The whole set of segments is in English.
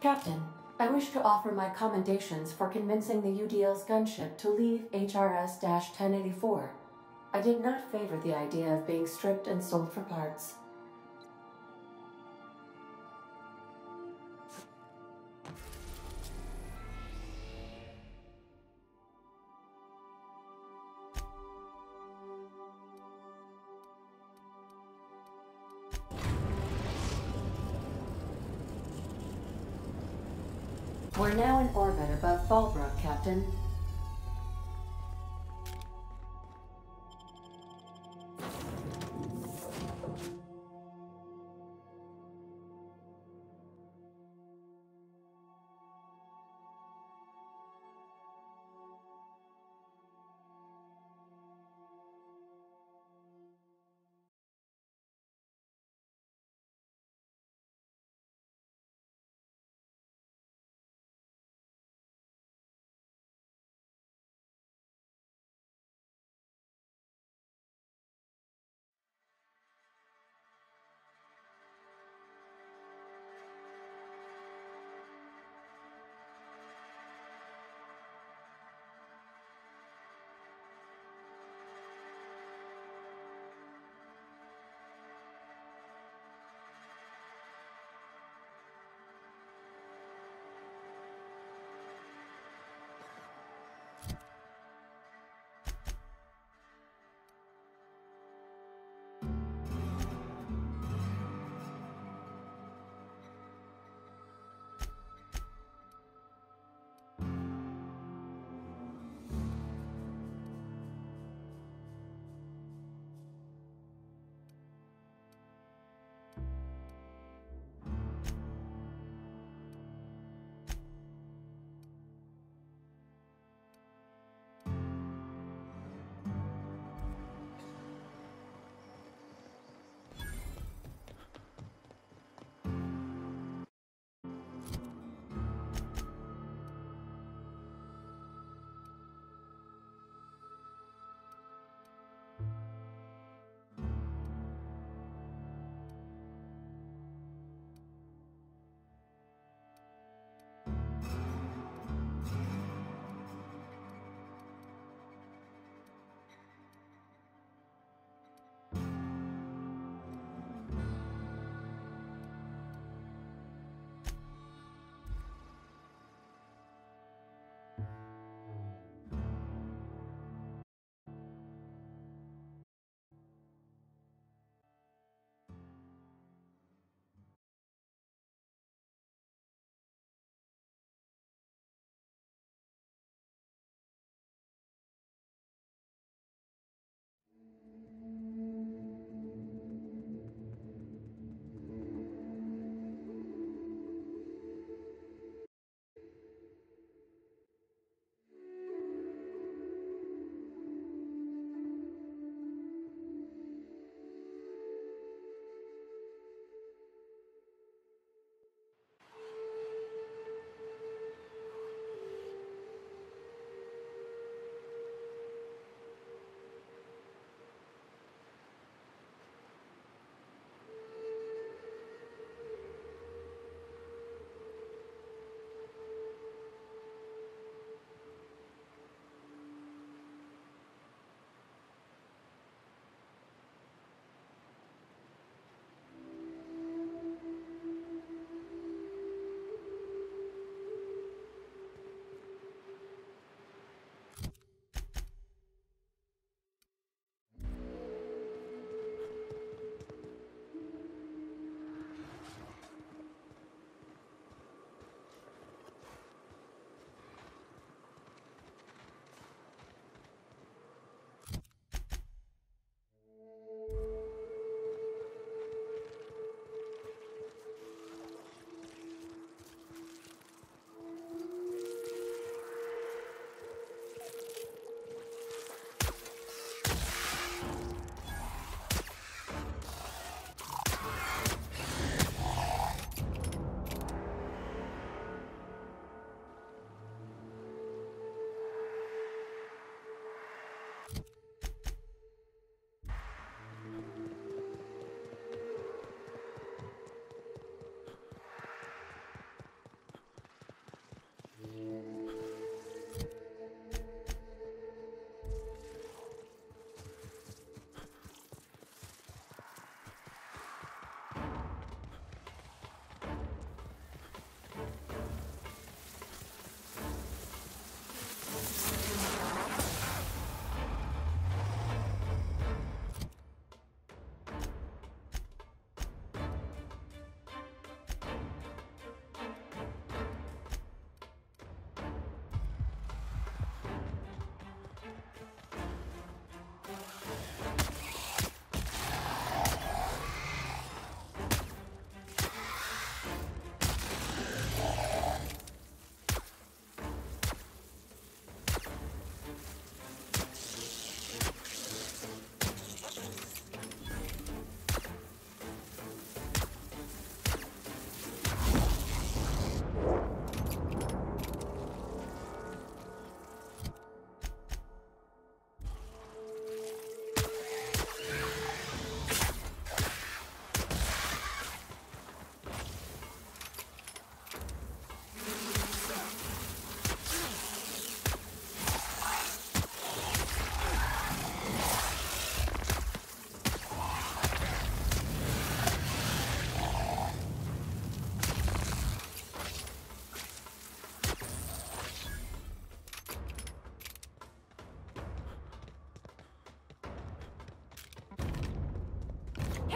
Captain, I wish to offer my commendations for convincing the UDL's gunship to leave HRS 1084. I did not favor the idea of being stripped and sold for parts. We're now in orbit above Fallbrook, Captain.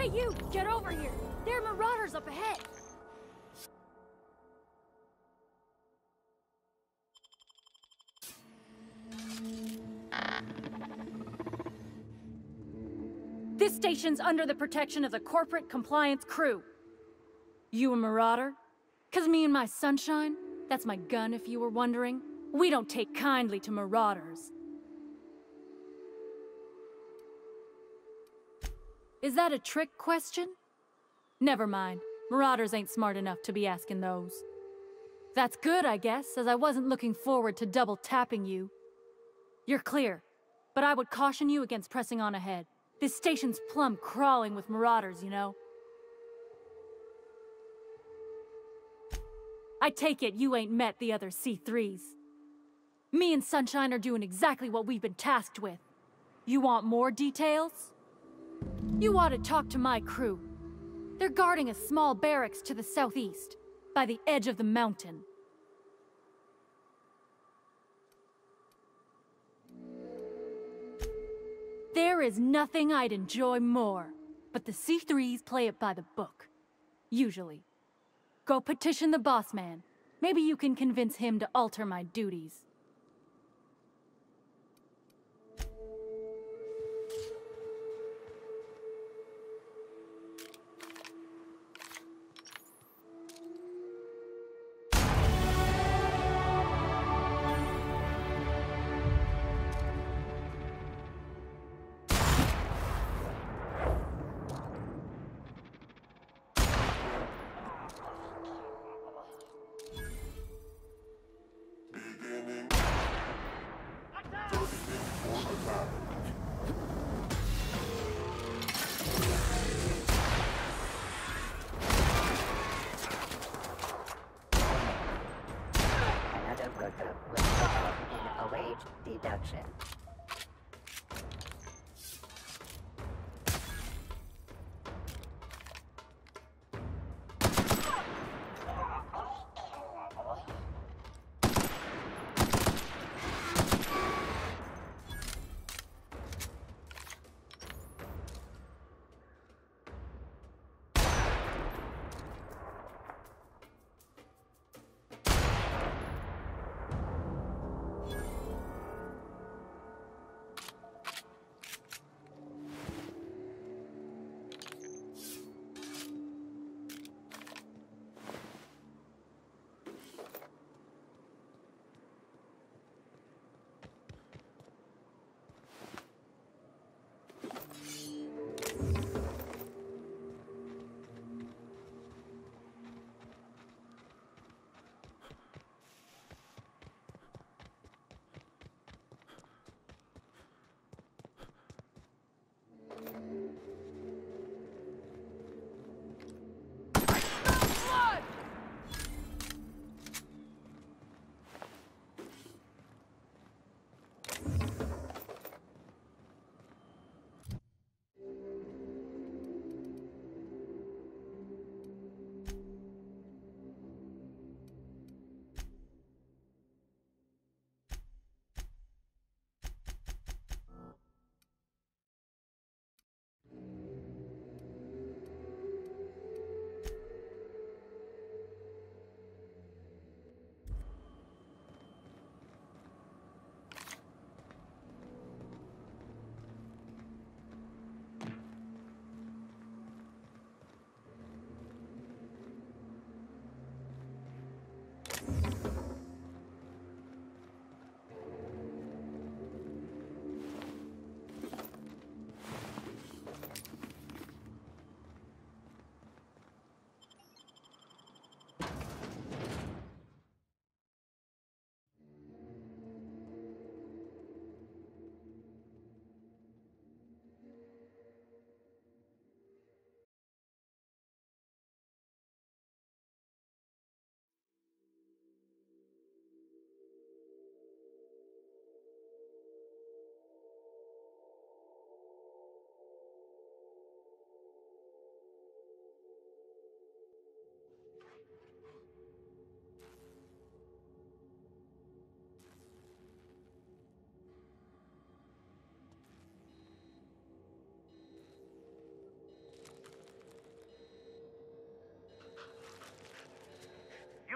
Hey, you! Get over here! There are marauders up ahead! This station's under the protection of the Corporate Compliance Crew. You a marauder? 'Cause me and my Sunshine, that's my gun if you were wondering, we don't take kindly to marauders. Is that a trick question? Never mind. Marauders ain't smart enough to be asking those. That's good, I guess, as I wasn't looking forward to double tapping you. You're clear, but I would caution you against pressing on ahead. This station's plumb crawling with marauders, you know? I take it you ain't met the other C3s. Me and Sunshine are doing exactly what we've been tasked with. You want more details? You ought to talk to my crew. They're guarding a small barracks to the southeast, by the edge of the mountain. There is nothing I'd enjoy more, but the C3s play it by the book. Usually. Go petition the boss man. Maybe you can convince him to alter my duties. A wage deduction.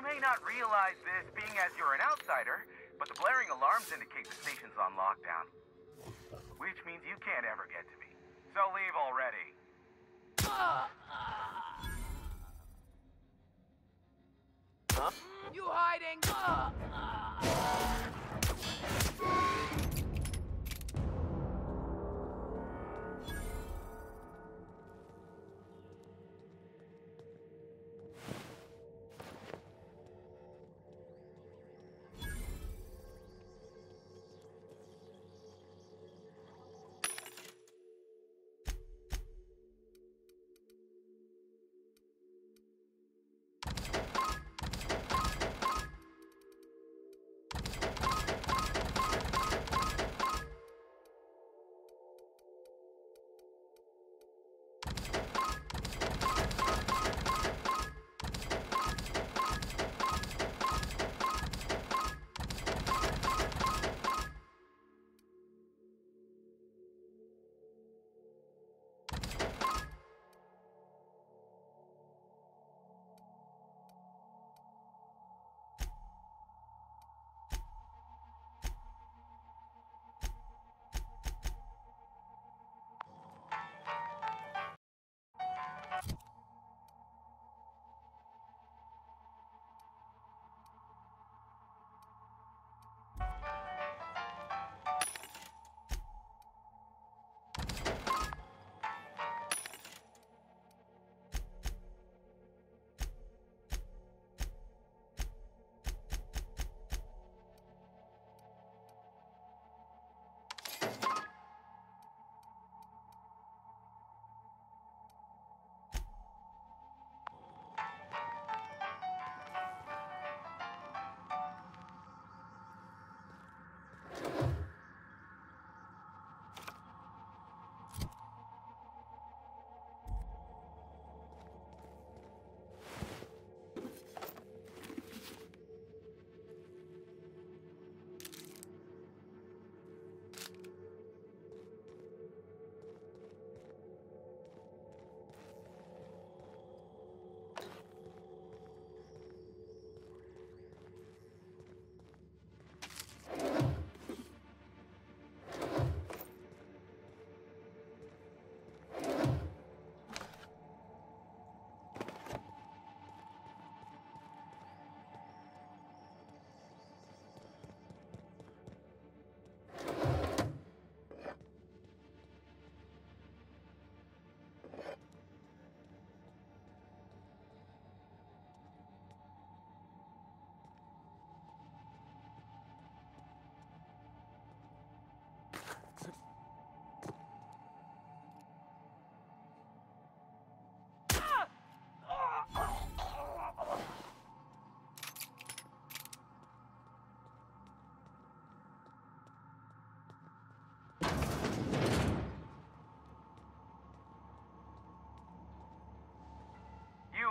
You may not realize this being as you're an outsider, but the blaring alarms indicate the station's on lockdown. Which means you can't ever get to me. So leave already. Huh? You hiding?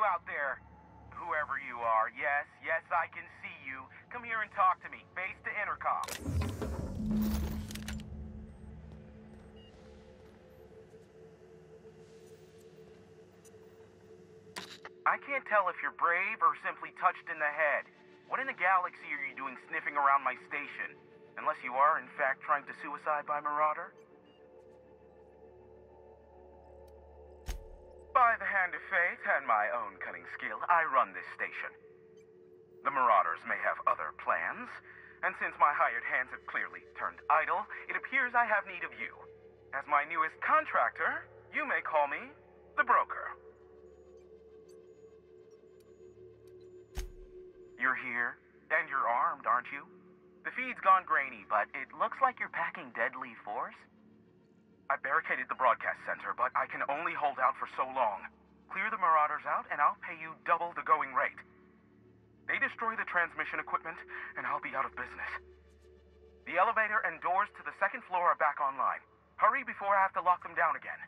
Out there, whoever you are, yes, I can see you. Come here and talk to me, face to intercom. I can't tell if you're brave or simply touched in the head. What in the galaxy are you doing sniffing around my station? Unless you are, in fact, trying to suicide by Marauder? By the hand of fate and my own cunning skill, I run this station. The Marauders may have other plans, and since my hired hands have clearly turned idle, it appears I have need of you. As my newest contractor, you may call me the Broker. You're here, and you're armed, aren't you? The feed's gone grainy, but it looks like you're packing deadly force. I barricaded the broadcast center, but I can only hold out for so long. Clear the Marauders out, and I'll pay you double the going rate. They destroy the transmission equipment, and I'll be out of business. The elevator and doors to the second floor are back online. Hurry before I have to lock them down again.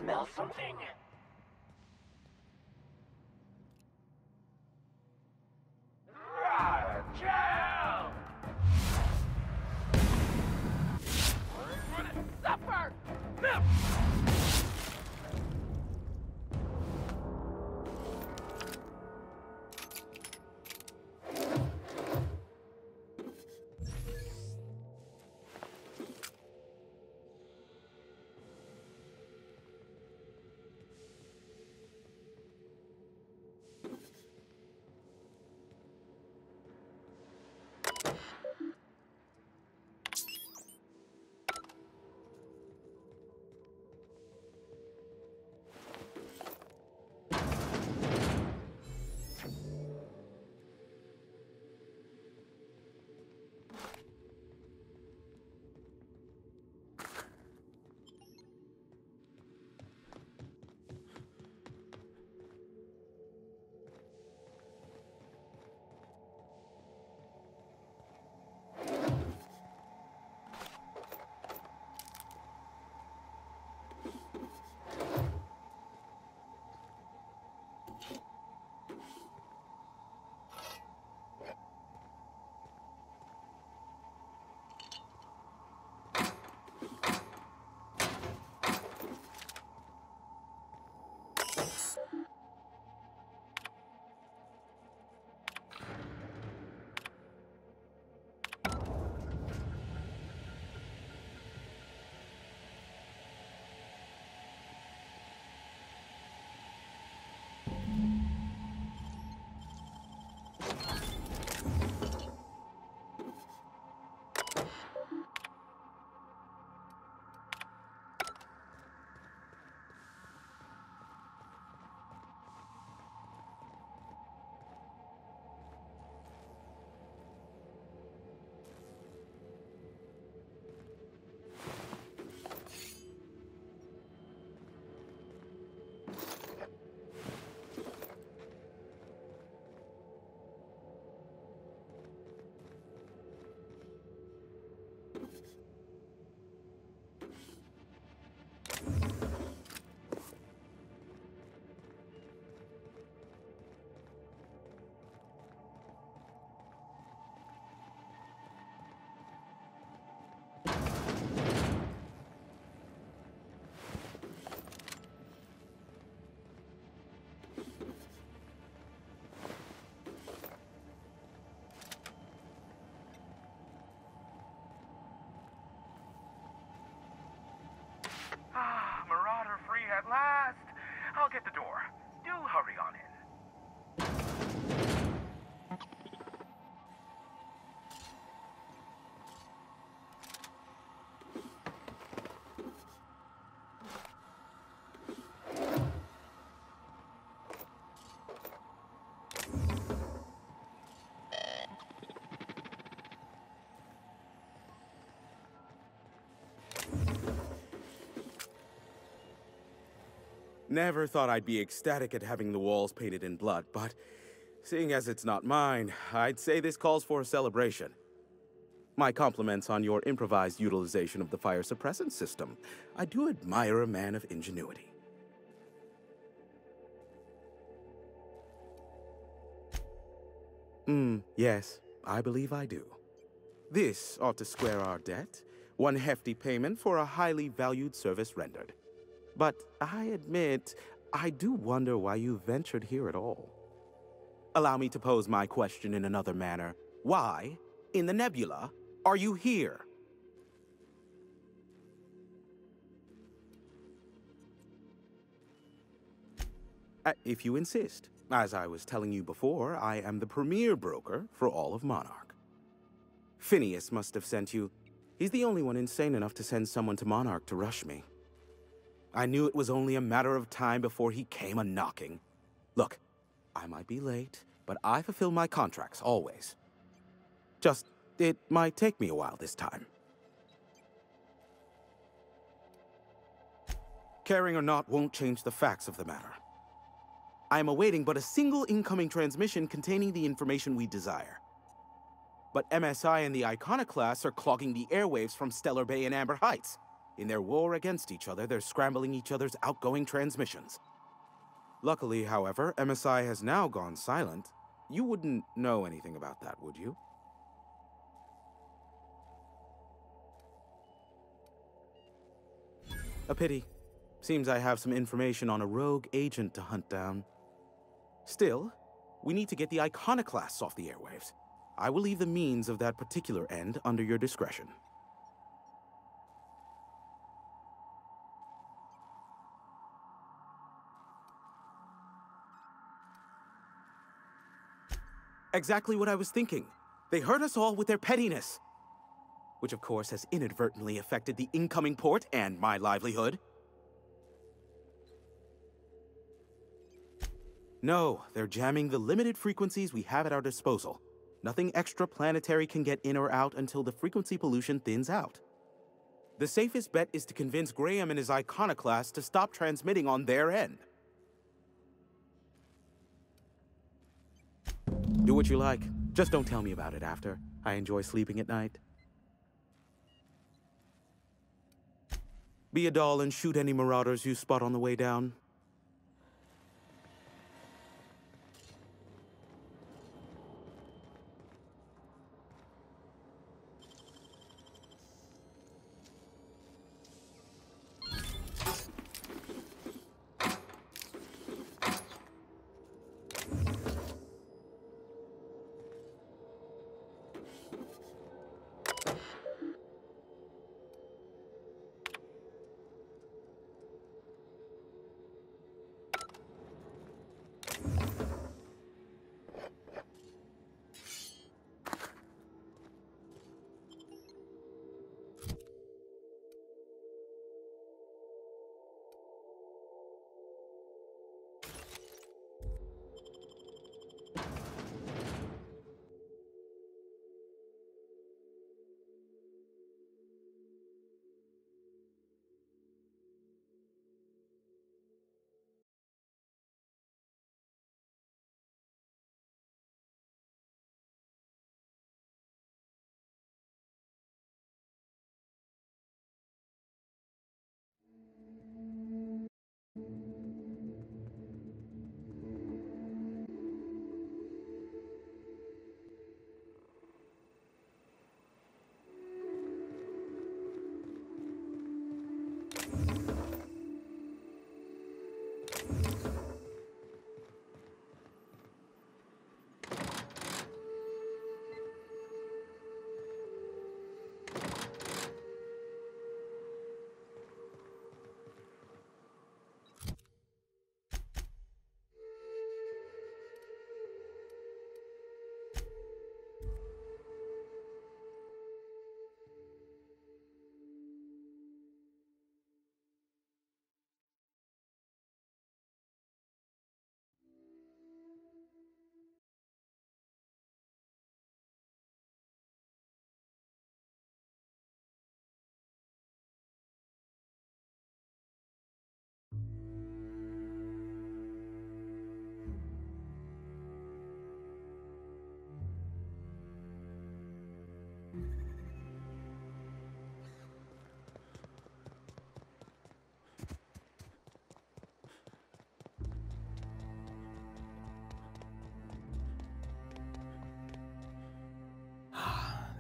smell something? Kill! Suffer! Marauder free at last. I'll get the door. Do hurry on in. Never thought I'd be ecstatic at having the walls painted in blood, but seeing as it's not mine, I'd say this calls for a celebration. My compliments on your improvised utilization of the fire suppressant system. I do admire a man of ingenuity. Yes, I believe I do. This ought to square our debt. One hefty payment for a highly valued service rendered. But I admit, I do wonder why you ventured here at all. Allow me to pose my question in another manner. Why, in the nebula, are you here? If you insist. As I was telling you before, I am the premier broker for all of Monarch. Phineas must have sent you. He's the only one insane enough to send someone to Monarch to rush me. I knew it was only a matter of time before he came a-knocking. Look, I might be late, but I fulfill my contracts, always. Just, it might take me a while this time. Caring or not won't change the facts of the matter. I am awaiting but a single incoming transmission containing the information we desire. But MSI and the Iconoclasts are clogging the airwaves from Stellar Bay and Amber Heights. In their war against each other, they're scrambling each other's outgoing transmissions. Luckily, however, MSI has now gone silent. You wouldn't know anything about that, would you? A pity. Seems I have some information on a rogue agent to hunt down. Still, we need to get the Iconoclasts off the airwaves. I will leave the means of that particular end under your discretion. Exactly what I was thinking. They hurt us all with their pettiness. Which of course has inadvertently affected the incoming port and my livelihood. No, they're jamming the limited frequencies we have at our disposal. Nothing extraplanetary can get in or out until the frequency pollution thins out. The safest bet is to convince Graham and his Iconoclast to stop transmitting on their end. Do what you like. Just don't tell me about it after. I enjoy sleeping at night. Be a doll and shoot any marauders you spot on the way down.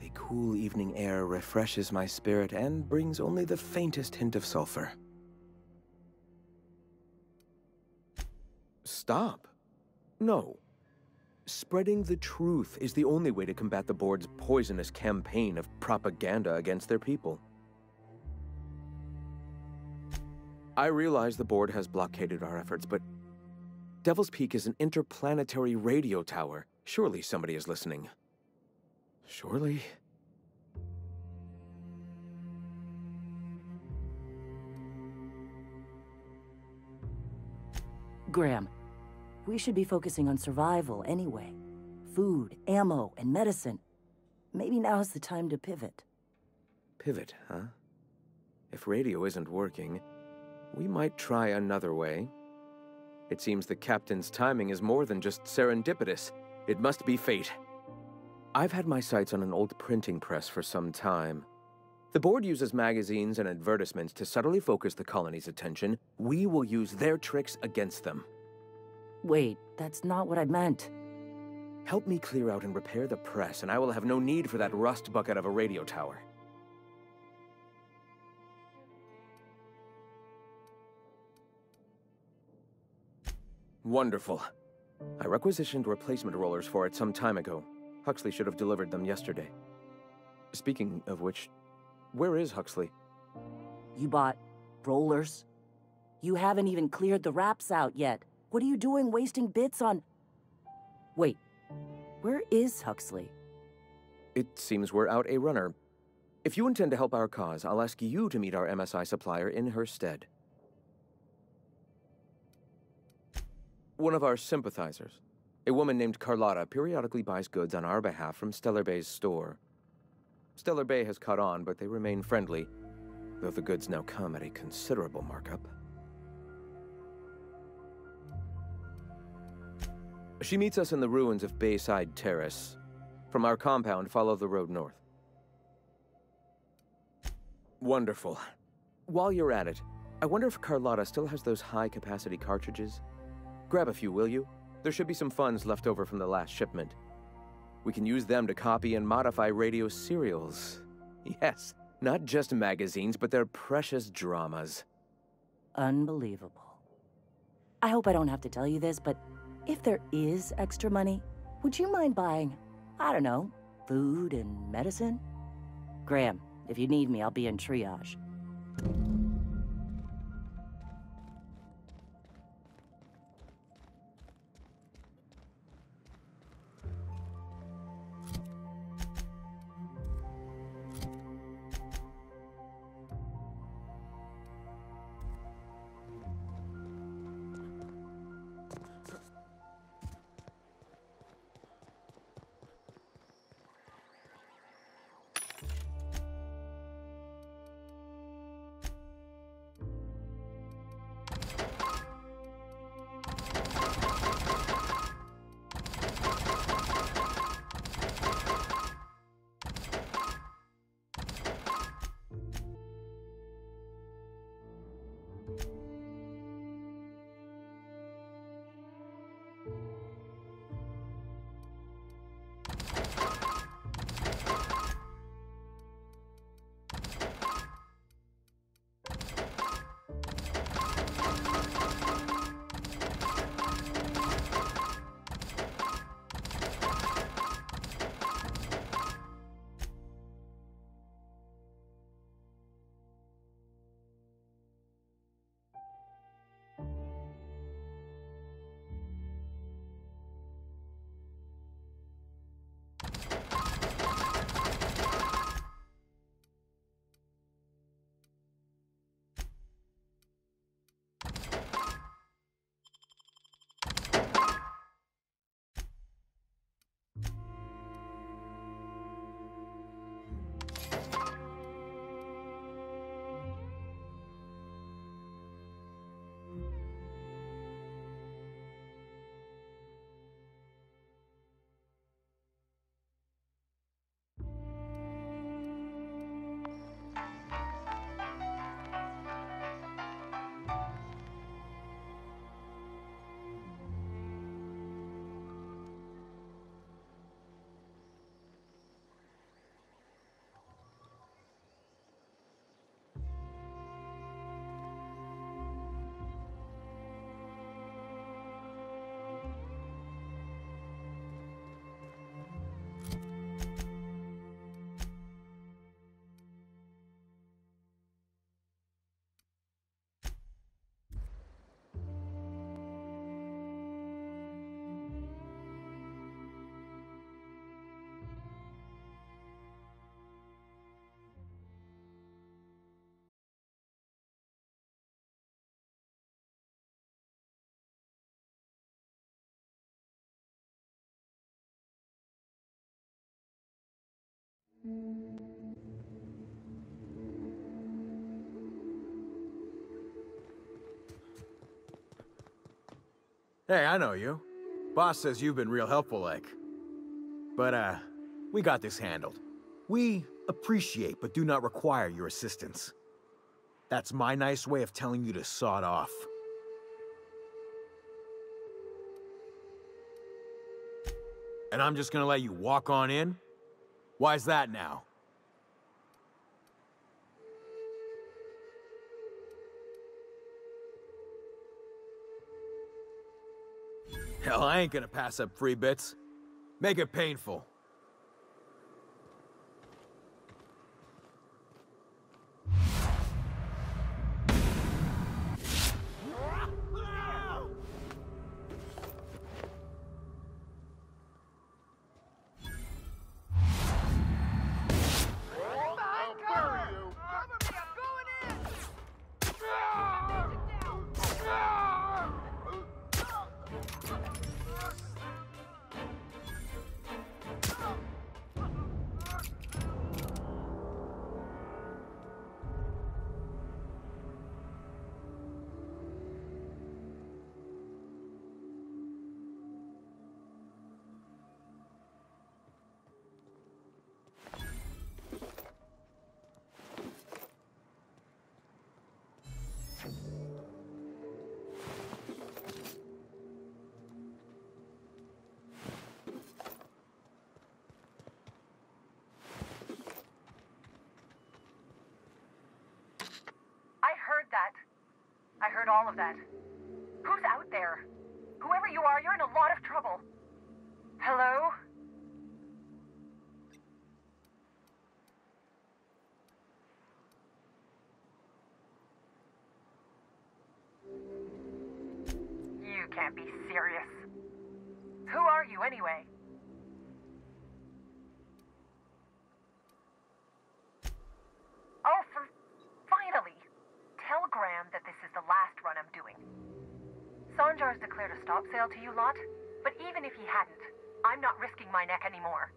The cool evening air refreshes my spirit and brings only the faintest hint of sulfur. Stop. No. Spreading the truth is the only way to combat the board's poisonous campaign of propaganda against their people. I realize the board has blockaded our efforts, but Devil's Peak is an interplanetary radio tower. Surely somebody is listening. Surely? Graham, we should be focusing on survival anyway. Food, ammo, and medicine. Maybe now's the time to pivot. Pivot, huh? If radio isn't working, we might try another way. It seems the captain's timing is more than just serendipitous. It must be fate. I've had my sights on an old printing press for some time. The board uses magazines and advertisements to subtly focus the colony's attention. We will use their tricks against them. Wait, that's not what I meant. Help me clear out and repair the press, and I will have no need for that rust bucket of a radio tower. Wonderful. I requisitioned replacement rollers for it some time ago. Huxley should have delivered them yesterday. Speaking of which, where is Huxley? You bought rollers? You haven't even cleared the wraps out yet. What are you doing wasting bits on... Wait, where is Huxley? It seems we're out a runner. If you intend to help our cause, I'll ask you to meet our MSI supplier in her stead. One of our sympathizers, a woman named Carlotta, periodically buys goods on our behalf from Stellar Bay's store. Stellar Bay has caught on, but they remain friendly, though the goods now come at a considerable markup. She meets us in the ruins of Bayside Terrace. From our compound, follow the road north. Wonderful. While you're at it, I wonder if Carlotta still has those high-capacity cartridges? Grab a few, will you? There should be some funds left over from the last shipment. We can use them to copy and modify radio serials. Yes, not just magazines, but their precious dramas. Unbelievable. I hope I don't have to tell you this, but if there is extra money, would you mind buying, I don't know, food and medicine? Graham, if you need me, I'll be in triage. Hey, I know you. Boss says you've been real helpful, like. But, we got this handled. We appreciate but do not require your assistance. That's my nice way of telling you to sod off. And I'm just gonna let you walk on in? Why's that now? Hell, I ain't gonna pass up free bits. Make it painful. I heard all of that. Who's out there? Whoever you are, you're in a lot of trouble. Hello? You can't be serious. Who are you, anyway? Oh, finally! Tell Graham that this is the last run I'm doing. Sanjar's declared a stop sale to you lot, but even if he hadn't, I'm not risking my neck anymore.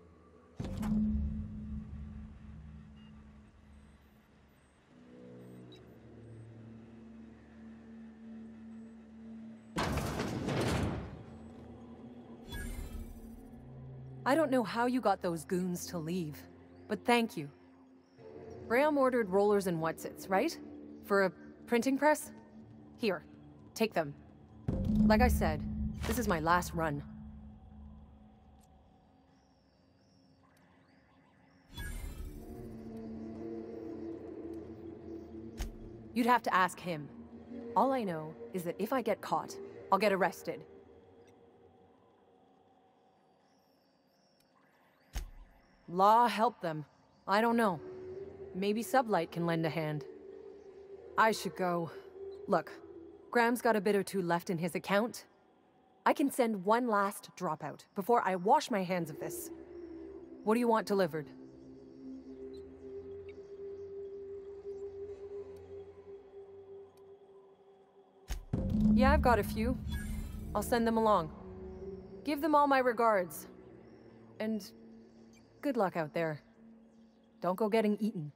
I don't know how you got those goons to leave, but thank you. Graham ordered rollers and whatsits, right? For a printing press? Here, take them. Like I said, this is my last run. You'd have to ask him. All I know is that if I get caught, I'll get arrested. Law help them. I don't know. Maybe Sublight can lend a hand. I should go. Look, Graham's got a bit or two left in his account. I can send one last dropout before I wash my hands of this. What do you want delivered? Yeah, I've got a few. I'll send them along. Give them all my regards. And good luck out there. Don't go getting eaten.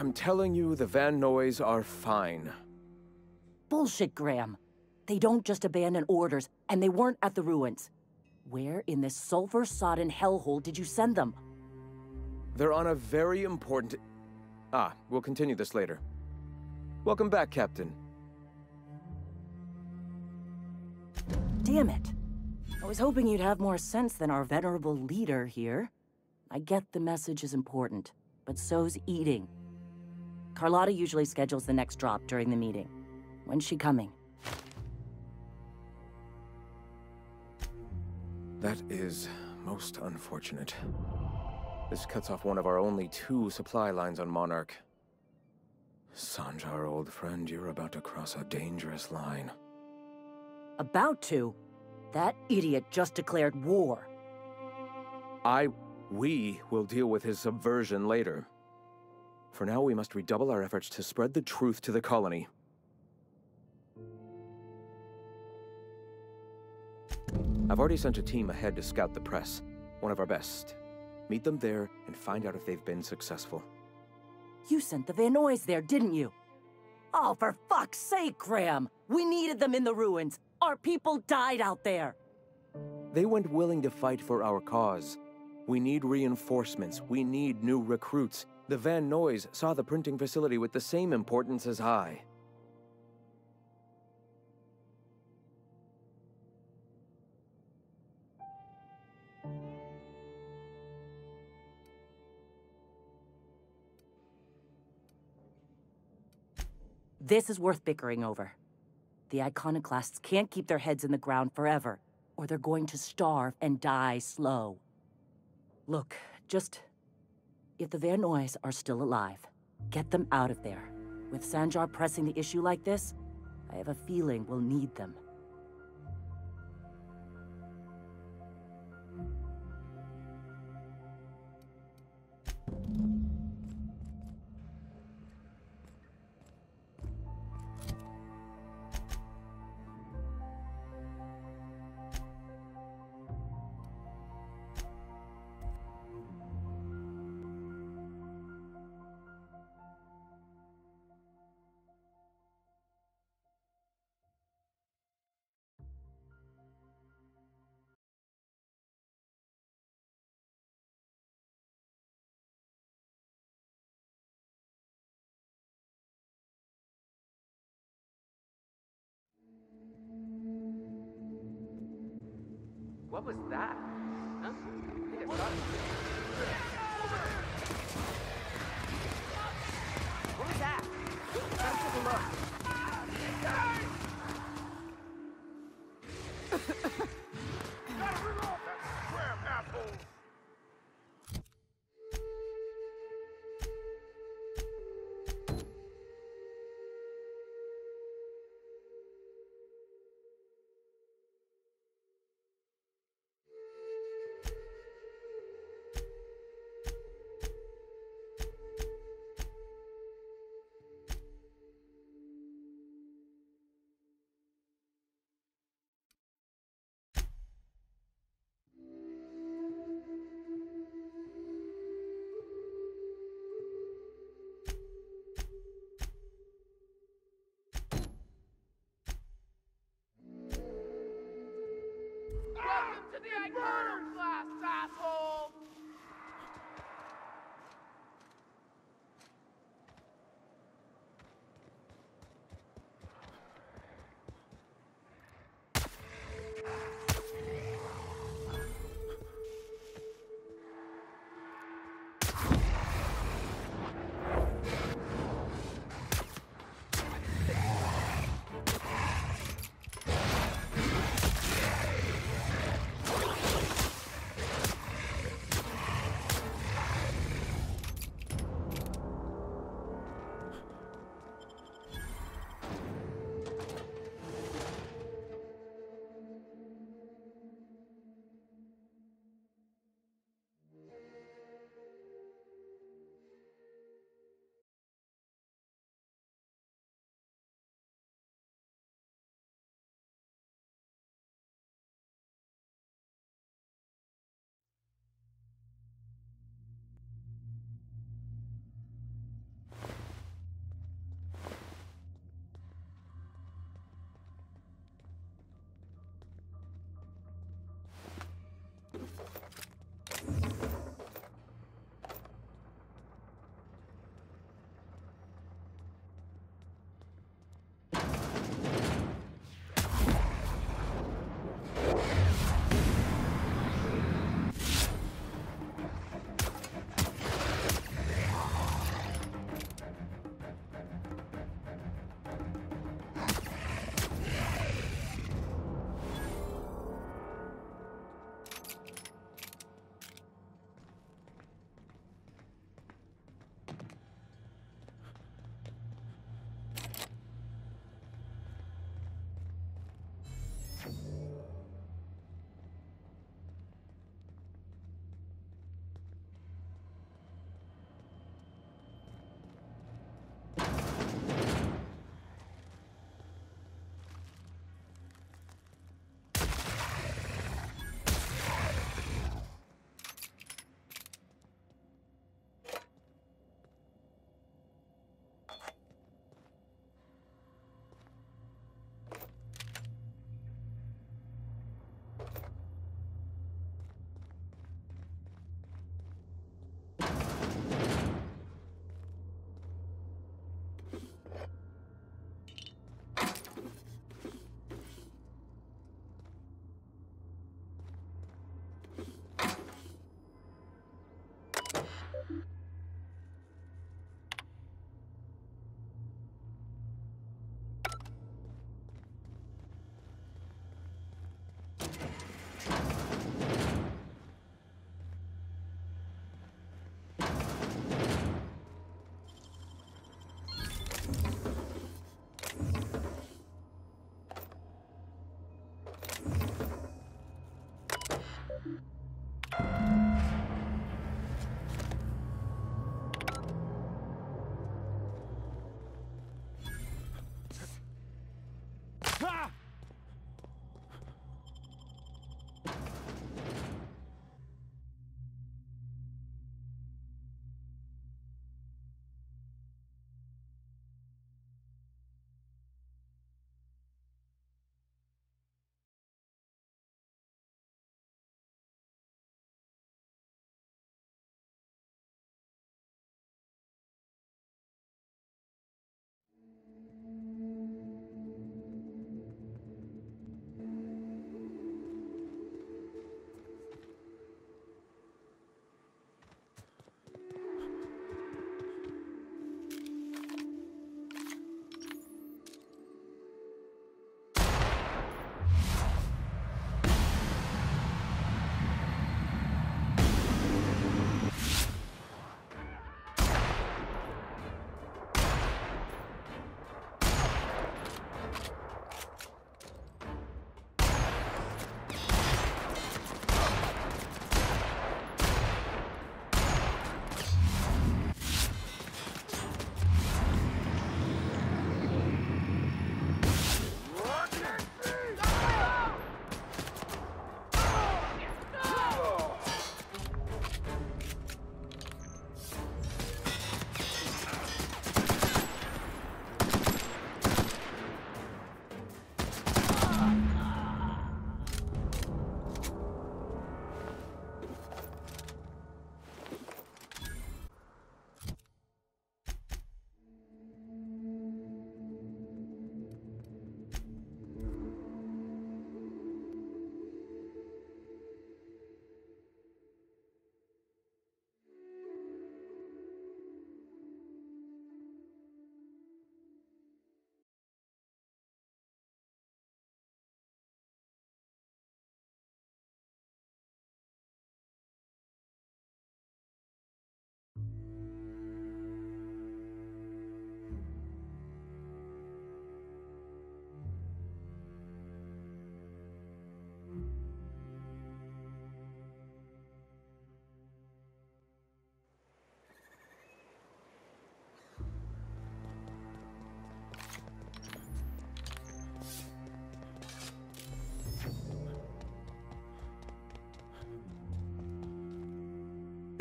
I'm telling you, the Van Noys are fine. Bullshit, Graham. They don't just abandon orders, and they weren't at the ruins. Where in this sulfur-sodden hellhole did you send them? They're on a very important... we'll continue this later. Welcome back, Captain. Damn it. I was hoping you'd have more sense than our venerable leader here. I get the message is important, but so's eating. Carlotta usually schedules the next drop during the meeting. When's she coming? That is most unfortunate. This cuts off one of our only 2 supply lines on Monarch. Sanjar, old friend, you're about to cross a dangerous line. About to? That idiot just declared war. We will deal with his subversion later. For now, we must redouble our efforts to spread the truth to the colony. I've already sent a team ahead to scout the press, one of our best. Meet them there and find out if they've been successful. You sent the Van Noys there, didn't you? Oh, for fuck's sake, Graham! We needed them in the ruins! Our people died out there! They went willing to fight for our cause. We need reinforcements. We need new recruits. The Van Noys saw the printing facility with the same importance as I. This is worth bickering over. The iconoclasts can't keep their heads in the ground forever, or they're going to starve and die slow. Look, if the Van Noys are still alive, get them out of there. With Sanjar pressing the issue like this, I have a feeling we'll need them. What was that? Huh? I think I saw it. What was that? Gotta take a look. Gotta reload that scram, asshole! Welcome to the Iconoclast, asshole!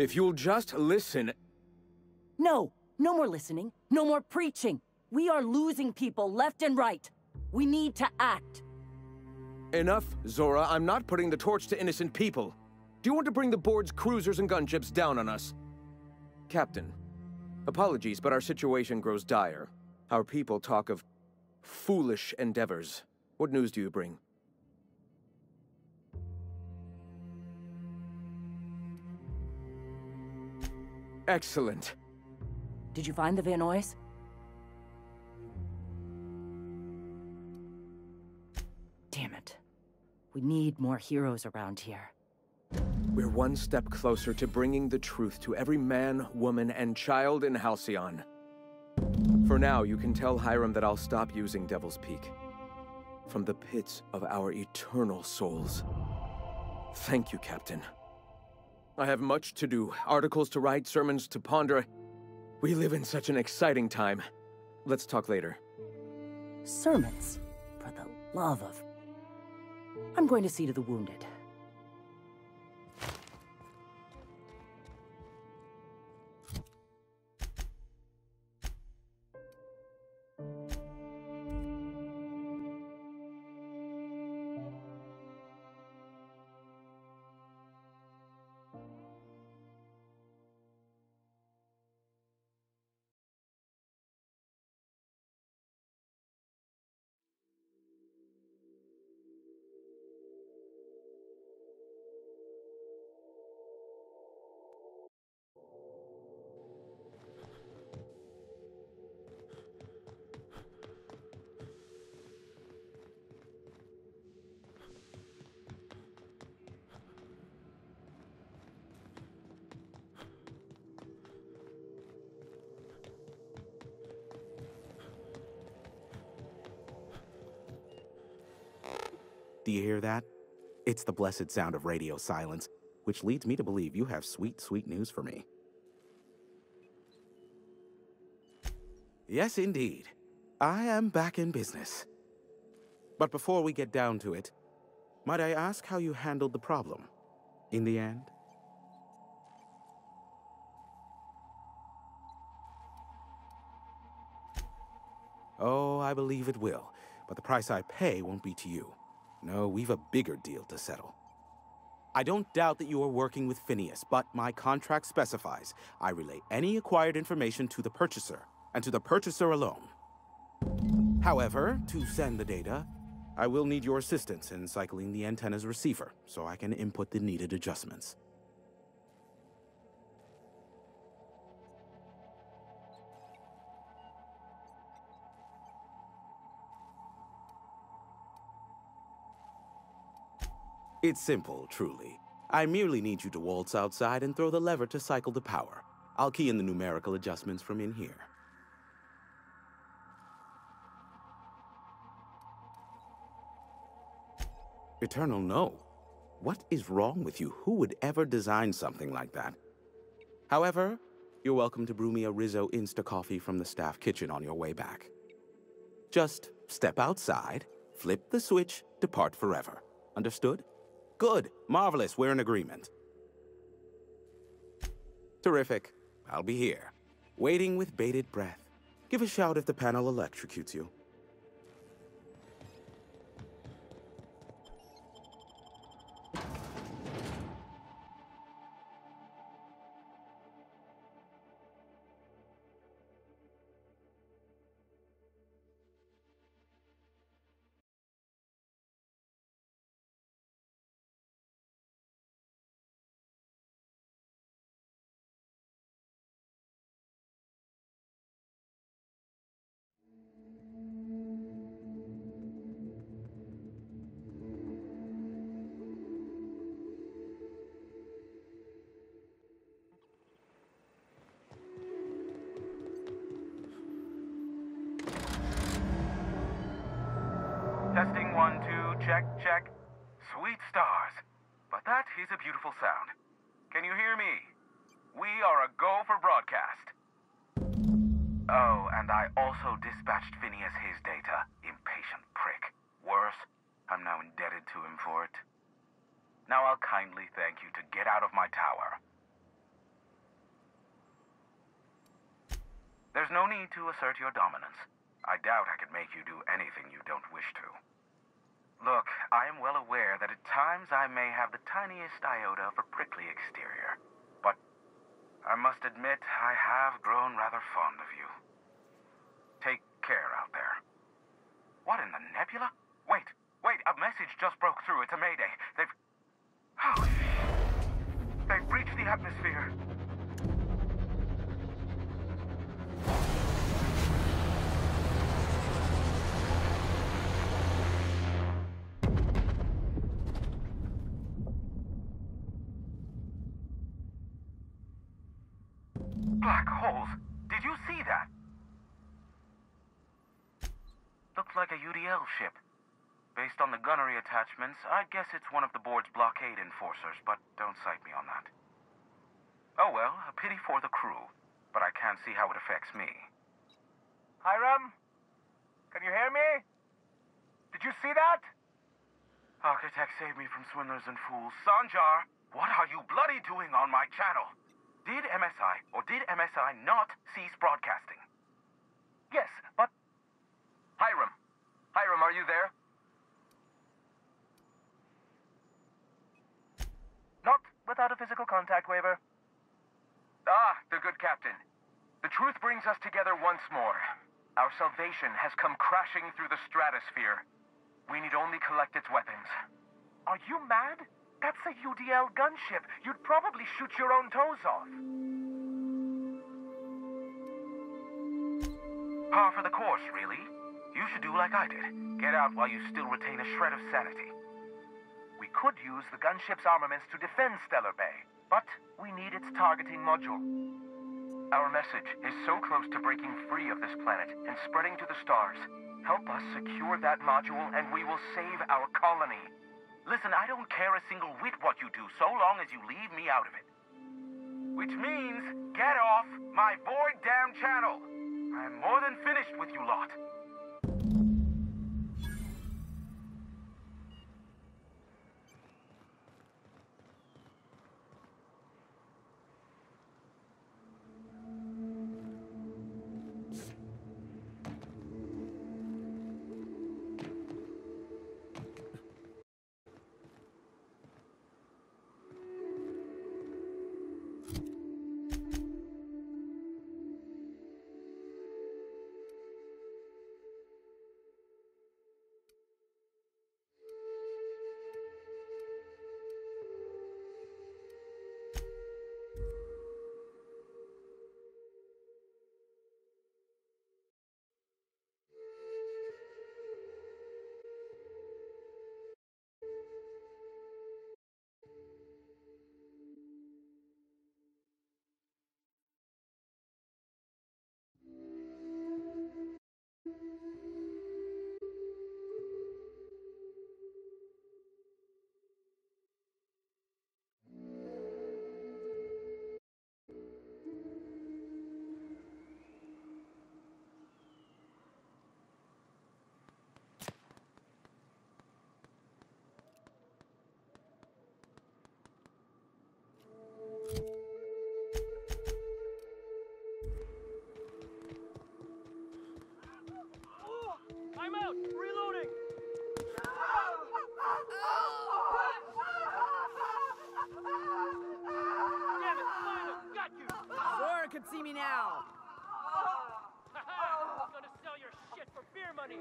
If you'll just listen... No, no more listening, no more preaching. We are losing people left and right. We need to act. Enough, Zora. I'm not putting the torch to innocent people. Do you want to bring the board's cruisers and gunships down on us? Captain, apologies, but our situation grows dire. Our people talk of foolish endeavors. What news do you bring? Excellent. Did you find the Vanois? Damn it. We need more heroes around here. We're one step closer to bringing the truth to every man, woman, and child in Halcyon. For now, you can tell Hiram that I'll stop using Devil's Peak. From the pits of our eternal souls. Thank you, Captain. I have much to do, articles to write, sermons to ponder. We live in such an exciting time. Let's talk later. Sermons? For the love of... I'm going to see to the wounded. Do you hear that? It's the blessed sound of radio silence, which leads me to believe you have sweet, sweet news for me. Yes, indeed. I am back in business. But before we get down to it, might I ask how you handled the problem in the end? Oh, I believe it will, but the price I pay won't be to you. No, we've a bigger deal to settle. I don't doubt that you are working with Phineas, but my contract specifies I relay any acquired information to the purchaser, and to the purchaser alone. However, to send the data, I will need your assistance in cycling the antenna's receiver, so I can input the needed adjustments. It's simple, truly. I merely need you to waltz outside and throw the lever to cycle the power. I'll key in the numerical adjustments from in here. Eternal, no. What is wrong with you? Who would ever design something like that? However, you're welcome to brew me a Rizzo Insta-Coffee from the staff kitchen on your way back. Just step outside, flip the switch, depart forever. Understood? Good. Marvelous. We're in agreement. Terrific. I'll be here, waiting with bated breath. Give a shout if the panel electrocutes you. Testing 1, 2, check, check. Sweet stars. But that is a beautiful sound. Can you hear me? We are a go for broadcast. Oh, and I also dispatched Phineas his data. Impatient prick. Worse, I'm now indebted to him for it. Now I'll kindly thank you to get out of my tower. There's no need to assert your dominance. I doubt I could make you do anything you don't wish to. Look, I am well aware that at times I may have the tiniest iota of a prickly exterior, but I must admit I have grown rather fond of you. Take care out there. What in the nebula? Wait, a message just broke through. It's a mayday. They've breached the atmosphere. Black holes. Did you see that? Looks like a UDL ship. Based on the gunnery attachments, I'd guess it's one of the board's blockade enforcers, but don't cite me on that. Oh well, a pity for the crew, but I can't see how it affects me. Hiram? Can you hear me? Did you see that? Architect save me from swindlers and fools. Sanjar, what are you bloody doing on my channel? Did MSI or did MSI not cease broadcasting? Yes, but... Hiram! Hiram, are you there? Not without a physical contact waiver. Ah, the good captain. The truth brings us together once more. Our salvation has come crashing through the stratosphere. We need only collect its weapons. Are you mad? That's a UDL gunship. You'd probably shoot your own toes off. Par for the course, really. You should do like I did. Get out while you still retain a shred of sanity. We could use the gunship's armaments to defend Stellar Bay, but we need its targeting module. Our message is so close to breaking free of this planet and spreading to the stars. Help us secure that module and we will save our colony. Listen, I don't care a single whit what you do, so long as you leave me out of it. Which means, get off my void damn channel! I'm more than finished with you lot. I'm out! Reloading! Damn it, finally! Got you! Sora could see me now! Haha! Gonna sell your shit for beer money!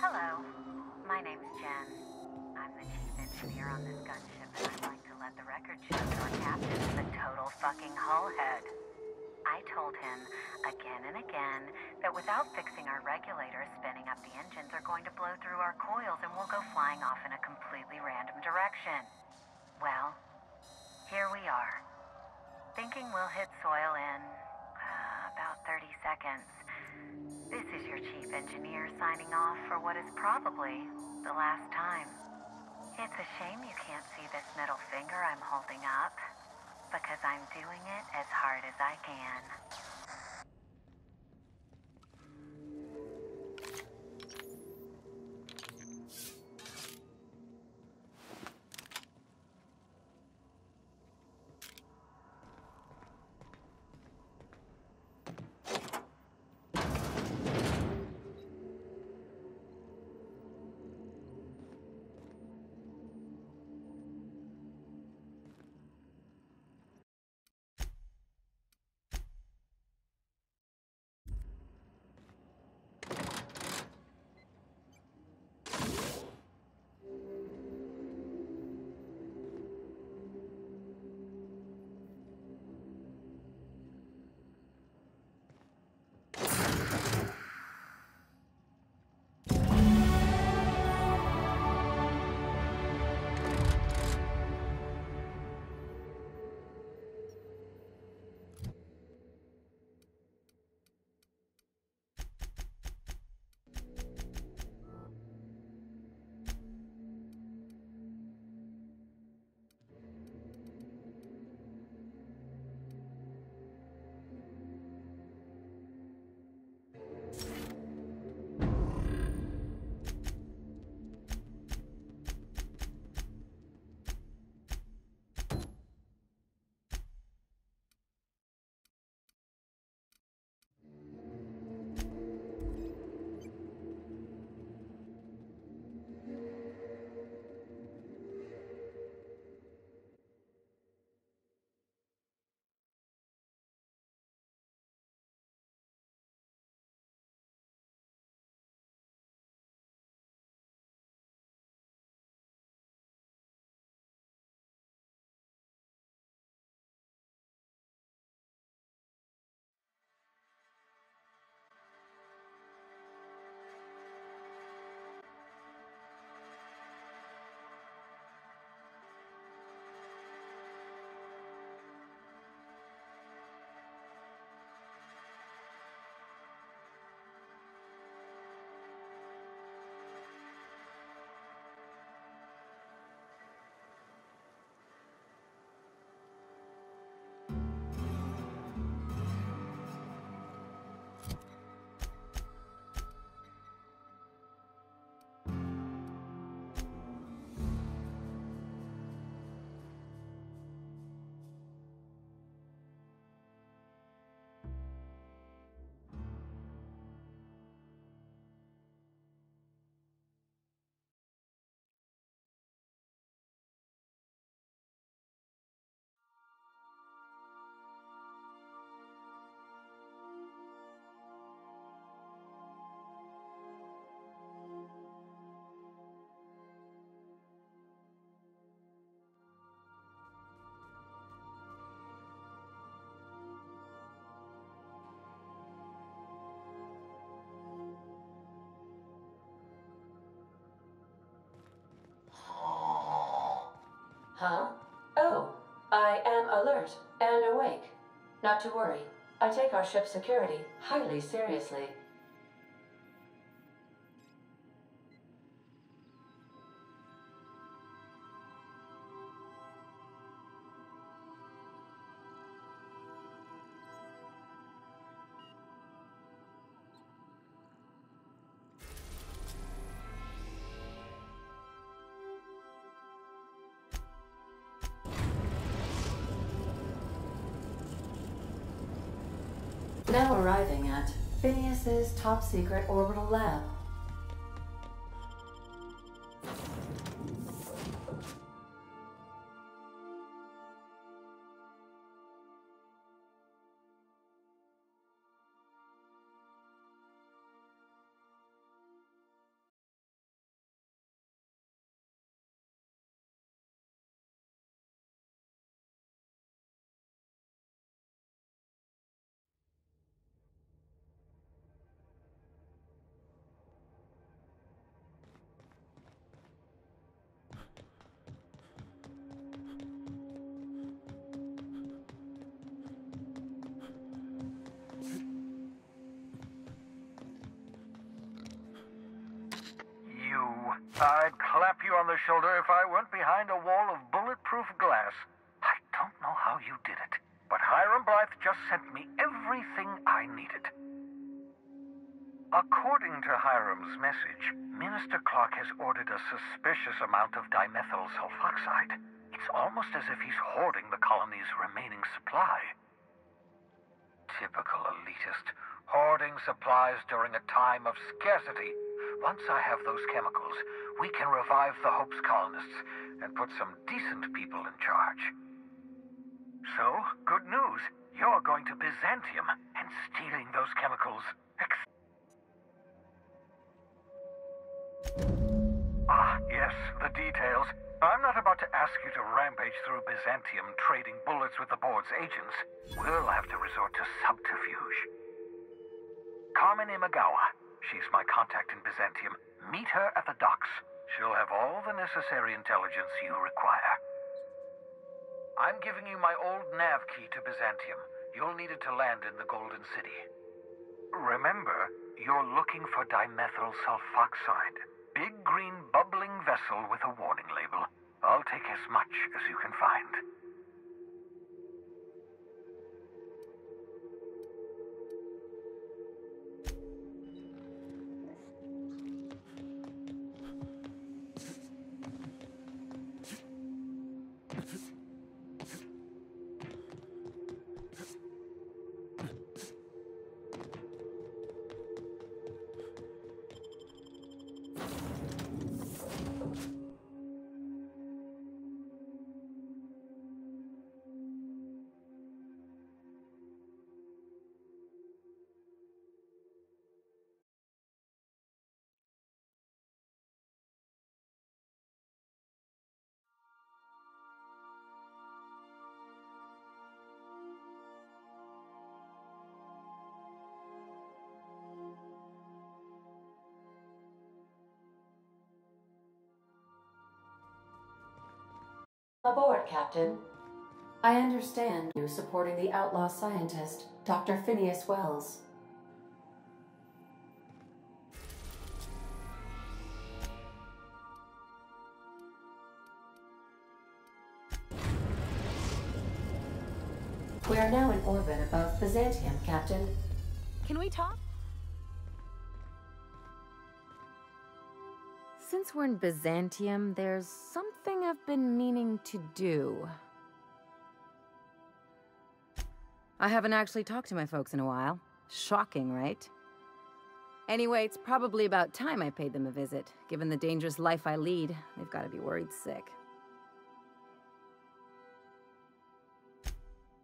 Hello. My name's Jen. I'm the chief engineer on this gunship, and I'd like to let the record show your captain is a total fucking hullhead. I told him again and again that without fixing our regulators, spinning up the engines are going to blow through our coils and we'll go flying off in a completely random direction. Well, here we are. Thinking we'll hit soil in about 30 seconds. This is your chief engineer signing off for what is probably the last time. It's a shame you can't see this middle finger I'm holding up, because I'm doing it as hard as I can. Huh? Oh, I am alert and awake. Not to worry. I take our ship's security highly seriously. Now arriving at Phineas's top secret orbital lab. I'd clap you on the shoulder if I weren't behind a wall of bulletproof glass. I don't know how you did it, but Hiram Blythe just sent me everything I needed. According to Hiram's message, Minister Clark has ordered a suspicious amount of dimethyl sulfoxide. It's almost as if he's hoarding the colony's remaining supply. Typical elitist, hoarding supplies during a time of scarcity. Once I have those chemicals, we can revive the Hope's colonists and put some decent people in charge. So, good news. You're going to Byzantium and stealing those chemicals. Yes, the details. I'm not about to ask you to rampage through Byzantium trading bullets with the board's agents. We'll have to resort to subterfuge. Carmen Imagawa. She's my contact in Byzantium. Meet her at the docks. She'll have all the necessary intelligence you require. I'm giving you my old nav key to Byzantium. You'll need it to land in the Golden City. Remember, you're looking for dimethyl sulfoxide. Big green bubbling vessel with a warning label. I'll take as much as you can find. Aboard, Captain. I understand you supporting the outlaw scientist, Dr. Phineas Wells. We are now in orbit above Byzantium, Captain. Can we talk? Since we're in Byzantium, there's something I've been meaning to do. I haven't actually talked to my folks in a while. Shocking, right? Anyway, it's probably about time I paid them a visit. Given the dangerous life I lead, they've got to be worried sick.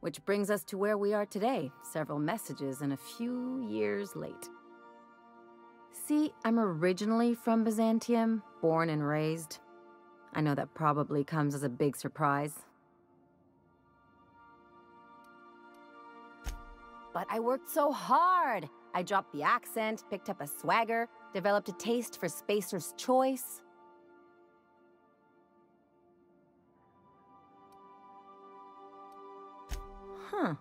Which brings us to where we are today. Several messages and a few years late. See, I'm originally from Byzantium, born and raised. I know that probably comes as a big surprise. But I worked so hard! I dropped the accent, picked up a swagger, developed a taste for Spacer's Choice. Huh.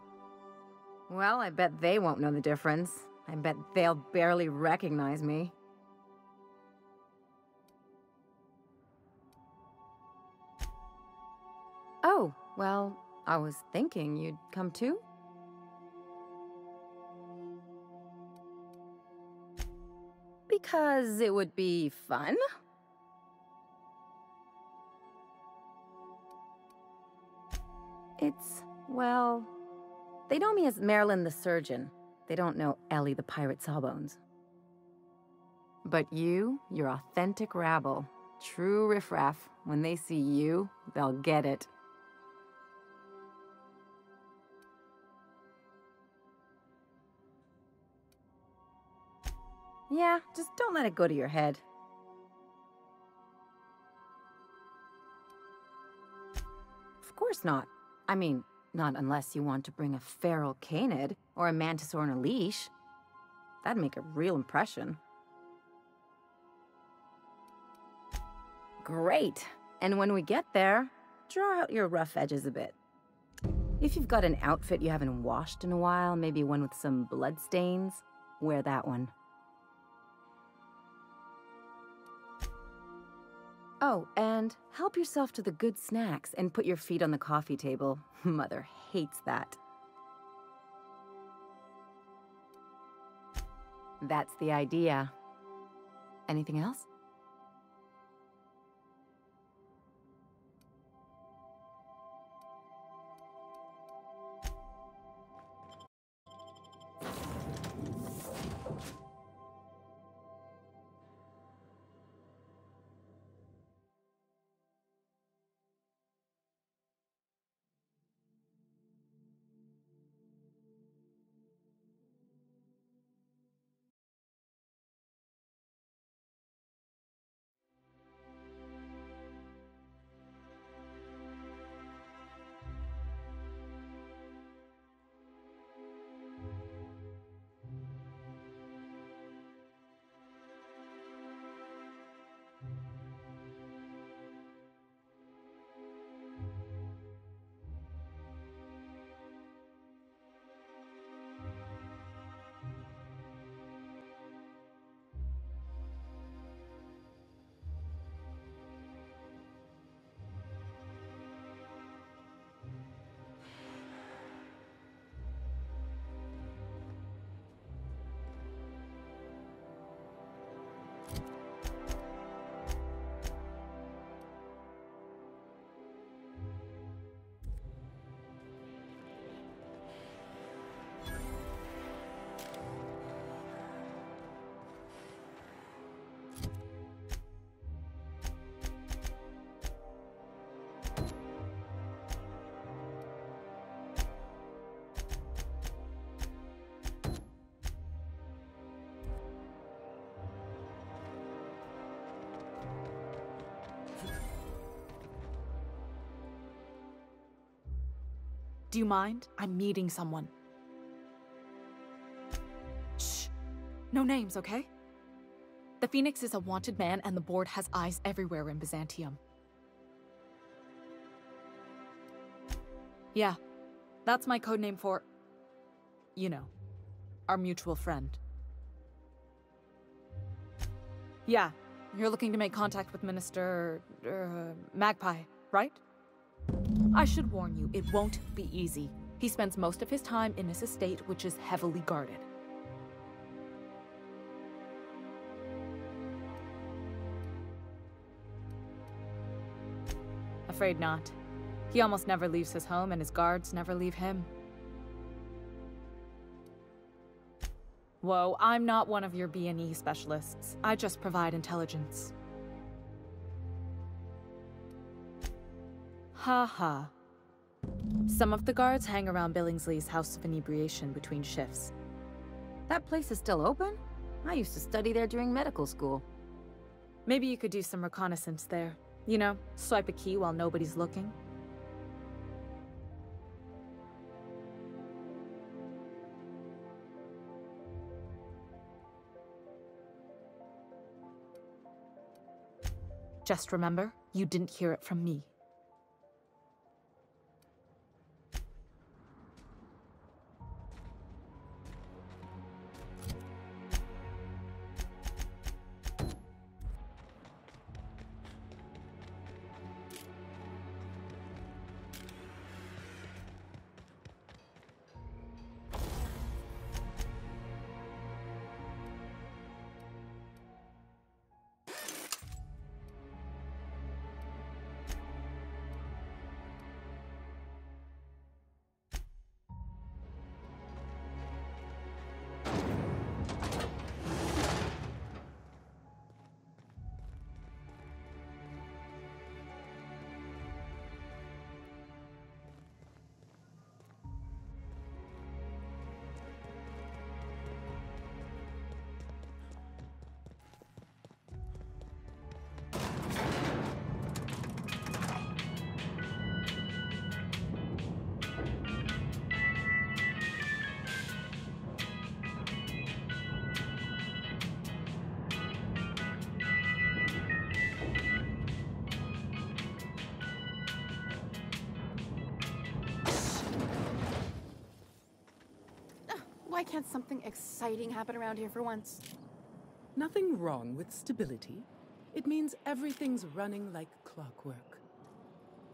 Well, I bet they won't know the difference. I bet they'll barely recognize me. Oh, well, I was thinking you'd come too? Because it would be fun? It's, well, they know me as Marilyn the Surgeon. They don't know Ellie the Pirate Sawbones. But you're authentic rabble. True riffraff. When they see you, they'll get it. Yeah, just don't let it go to your head. Of course not. I mean, not unless you want to bring a feral canid or a mantisaur on a leash. That'd make a real impression. Great. And when we get there, draw out your rough edges a bit. If you've got an outfit you haven't washed in a while, maybe one with some bloodstains, wear that one. Oh, and help yourself to the good snacks and put your feet on the coffee table. Mother hates that. That's the idea. Anything else? Do you mind? I'm meeting someone. Shh. No names, okay? The Phoenix is a wanted man, and the board has eyes everywhere in Byzantium. Yeah, that's my codename for... you know, our mutual friend. Yeah, you're looking to make contact with Minister... Magpie, right? I should warn you, it won't be easy. He spends most of his time in his estate, which is heavily guarded. Afraid not. He almost never leaves his home, and his guards never leave him. Whoa, I'm not one of your B&E specialists. I just provide intelligence. Ha ha. Some of the guards hang around Billingsley's House of Inebriation between shifts. That place is still open? I used to study there during medical school. Maybe you could do some reconnaissance there. You know, swipe a key while nobody's looking. Just remember, you didn't hear it from me. Why can't something exciting happen around here for once? Nothing wrong with stability. It means everything's running like clockwork.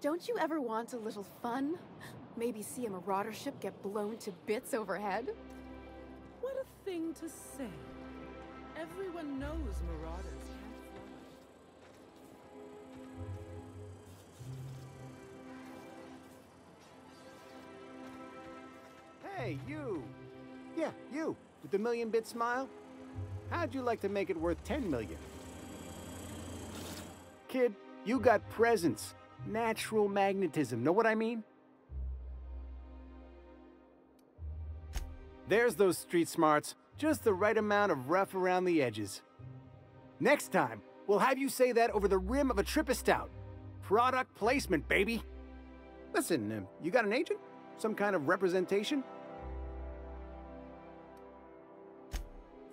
Don't you ever want a little fun? Maybe see a marauder ship get blown to bits overhead? What a thing to say. Everyone knows marauders can't fly. Hey, you! Yeah, you, with the million-bit smile. How'd you like to make it worth 10 million? Kid, you got presence. Natural magnetism, know what I mean? There's those street smarts. Just the right amount of rough around the edges. Next time, we'll have you say that over the rim of a Trippistout. Product placement, baby. Listen, you got an agent? Some kind of representation?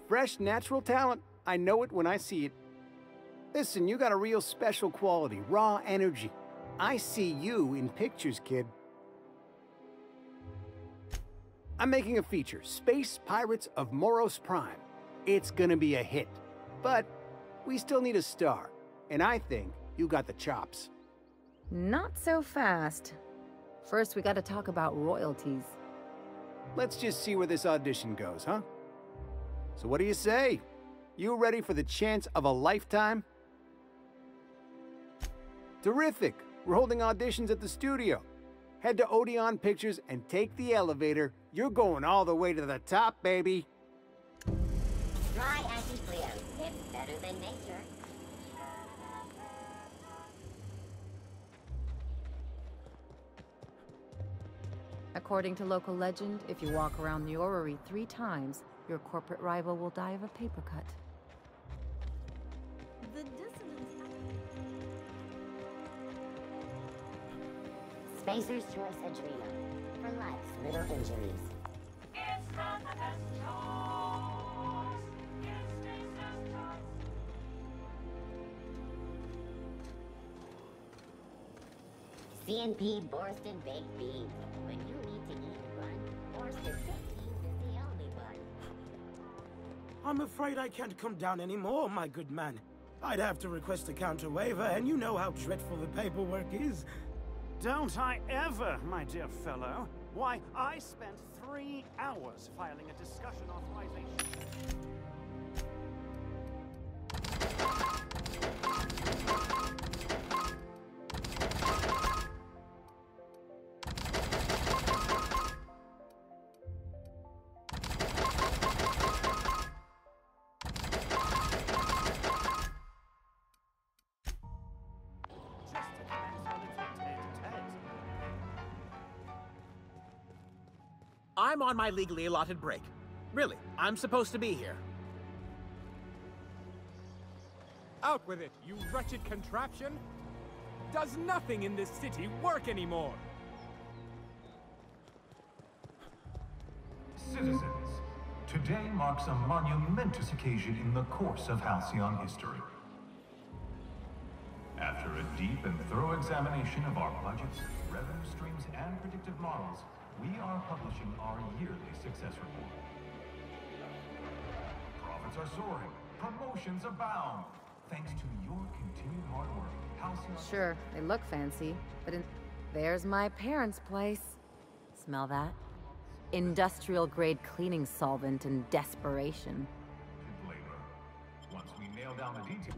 Fresh, natural talent. I know it when I see it. Listen, you got a real special quality, raw energy. I see you in pictures, kid. I'm making a feature, Space Pirates of Moros Prime. It's gonna be a hit. But we still need a star. And I think you got the chops. Not so fast. First, we gotta talk about royalties. Let's just see where this audition goes, huh? So what do you say? You ready for the chance of a lifetime? Terrific! We're holding auditions at the studio. Head to Odeon Pictures and take the elevator. You're going all the way to the top, baby. Try anti-Cleo. It's better than nature. According to local legend, if you walk around the orrery 3 times, your corporate rival will die of a paper cut. The dissonance. Spacer's Choice Adrenal. For life's little injuries. It's not the best choice. It's Spacer's Choice. CNP Borsted Baked Beans. When you need to eat and run, Borsted Baked Beans is the only one. I'm afraid I can't come down anymore, my good man. I'd have to request a counter waiver, and you know how dreadful the paperwork is. Don't I ever, my dear fellow. Why, I spent 3 hours filing a discussion authorization. I'm on my legally allotted break. Really, I'm supposed to be here. Out with it, you wretched contraption! Does nothing in this city work anymore? Citizens, today marks a monumentous occasion in the course of Halcyon history. After a deep and thorough examination of our budgets, revenue streams, and predictive models, we are publishing our yearly success report. Profits are soaring, promotions abound. Thanks to your continued hard work, Halcyon... Sure, they look fancy, but there's my parents' place. Smell that? Industrial-grade cleaning solvant and desperation. Labor. Once we nail down the details...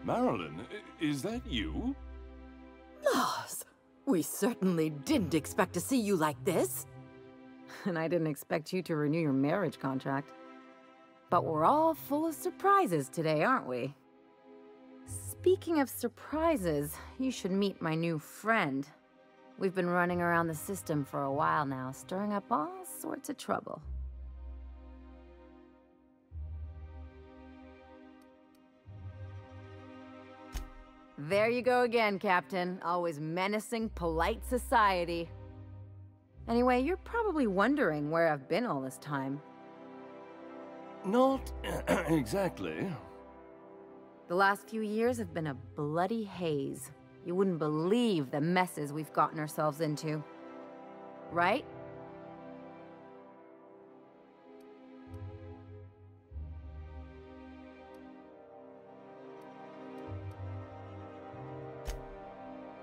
Marilyn, is that you? Lars, we certainly didn't expect to see you like this. And I didn't expect you to renew your marriage contract. But we're all full of surprises today, aren't we? Speaking of surprises, you should meet my new friend. We've been running around the system for a while now, stirring up all sorts of trouble. There you go again, Captain. Always menacing polite society. Anyway, you're probably wondering where I've been all this time. Not exactly. The last few years have been a bloody haze. You wouldn't believe the messes we've gotten ourselves into. Right?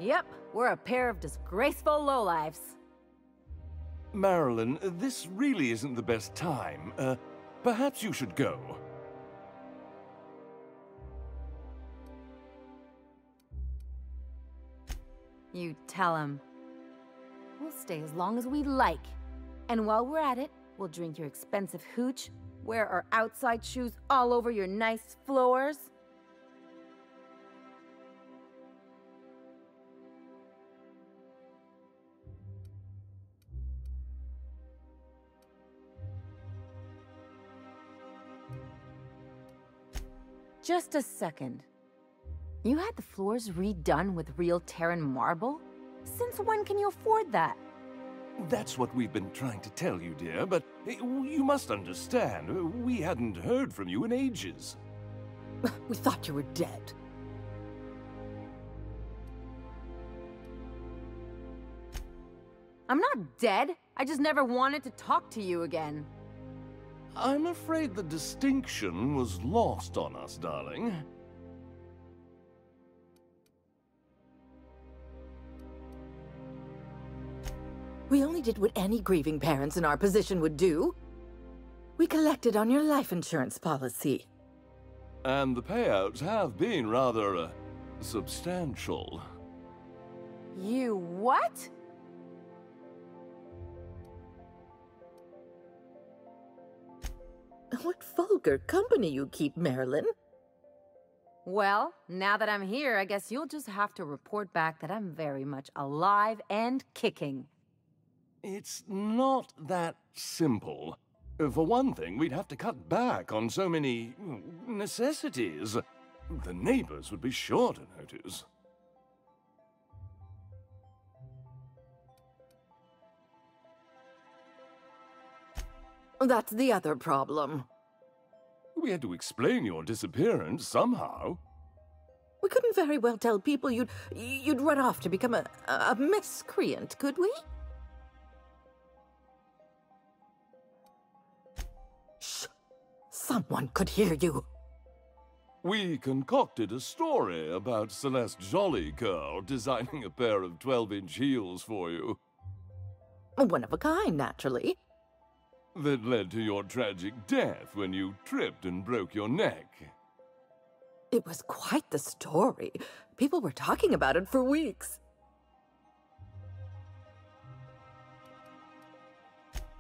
Yep, we're a pair of disgraceful lowlifes. Marilyn, this really isn't the best time. Perhaps you should go. You tell him. We'll stay as long as we like. And while we're at it, we'll drink your expensive hooch, wear our outside shoes all over your nice floors. Just a second. You had the floors redone with real Terran marble? Since when can you afford that? That's what we've been trying to tell you, dear, but you must understand, we hadn't heard from you in ages. We thought you were dead. I'm not dead. I just never wanted to talk to you again. I'm afraid the distinction was lost on us, darling. We only did what any grieving parents in our position would do. We collected on your life insurance policy. And the payouts have been rather, substantial. You what? What vulgar company you keep, Marilyn. Well, now that I'm here, I guess you'll just have to report back that I'm very much alive and kicking. It's not that simple. For one thing, we'd have to cut back on so many necessities. The neighbors would be sure to notice. That's the other problem. We had to explain your disappearance somehow. We couldn't very well tell people you'd run off to become a miscreant, could we? Shh! Someone could hear you. We concocted a story about Celeste Jollycurl designing a pair of 12-inch heels for you. One of a kind, naturally. That led to your tragic death when you tripped and broke your neck. It was quite the story. People were talking about it for weeks.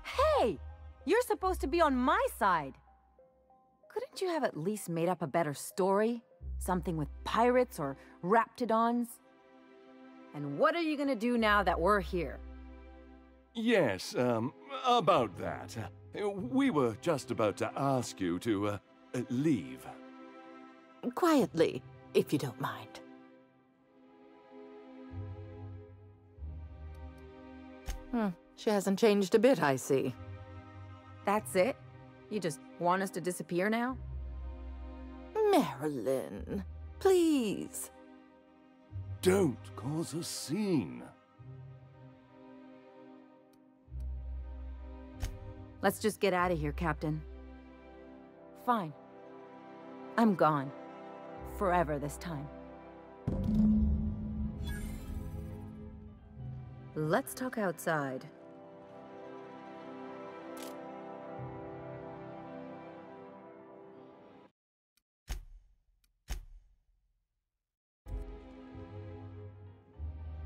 Hey! You're supposed to be on my side. Couldn't you have at least made up a better story? Something with pirates or raptidons? And what are you gonna do now that we're here? Yes, about that. We were just about to ask you to, leave. Quietly, if you don't mind. She hasn't changed a bit, I see. That's it? You just want us to disappear now? Marilyn, please. Don't cause a scene. Let's just get out of here, Captain. Fine. I'm gone. Forever this time. Let's talk outside.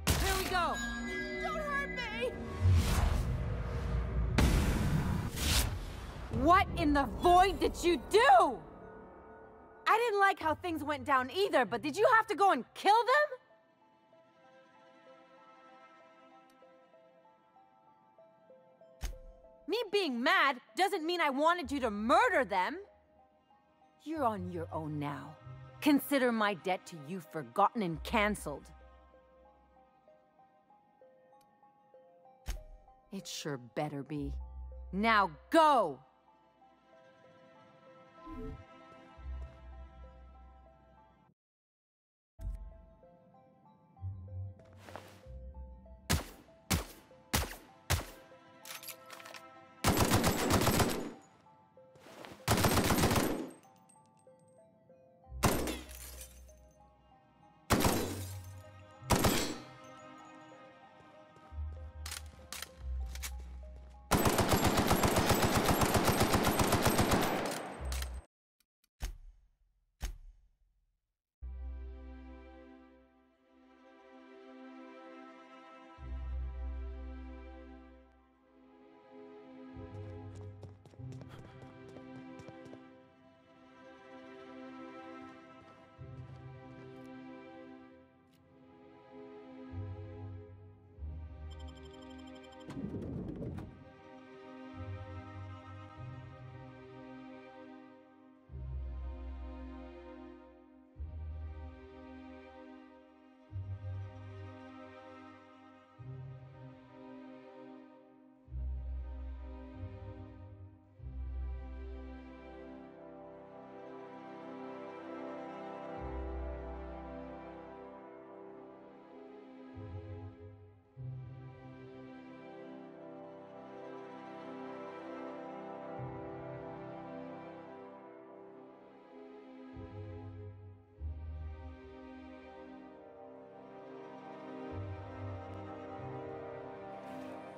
Here we go! Don't hurt me! What in the void did you do? I didn't like how things went down either, but did you have to go and kill them? Me being mad doesn't mean I wanted you to murder them. You're on your own now. Consider my debt to you forgotten and canceled. It sure better be. Now go!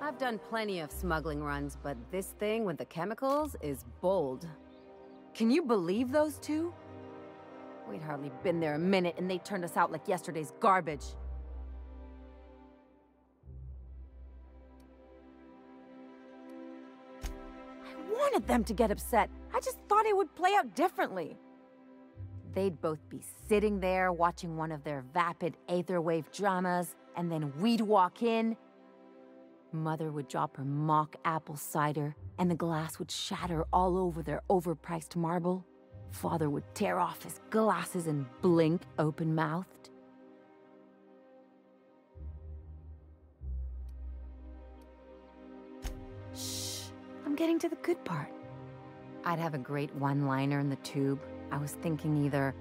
I've done plenty of smuggling runs, but this thing with the chemicals is bold. Can you believe those two? We'd hardly been there a minute and they turned us out like yesterday's garbage. I wanted them to get upset. I just thought it would play out differently. They'd both be sitting there watching one of their vapid aetherwave dramas, and then we'd walk in. Mother would drop her mock apple cider, and the glass would shatter all over their overpriced marble. Father would tear off his glasses and blink open-mouthed. Shh, I'm getting to the good part. I'd have a great one-liner in the tube. I was thinking either,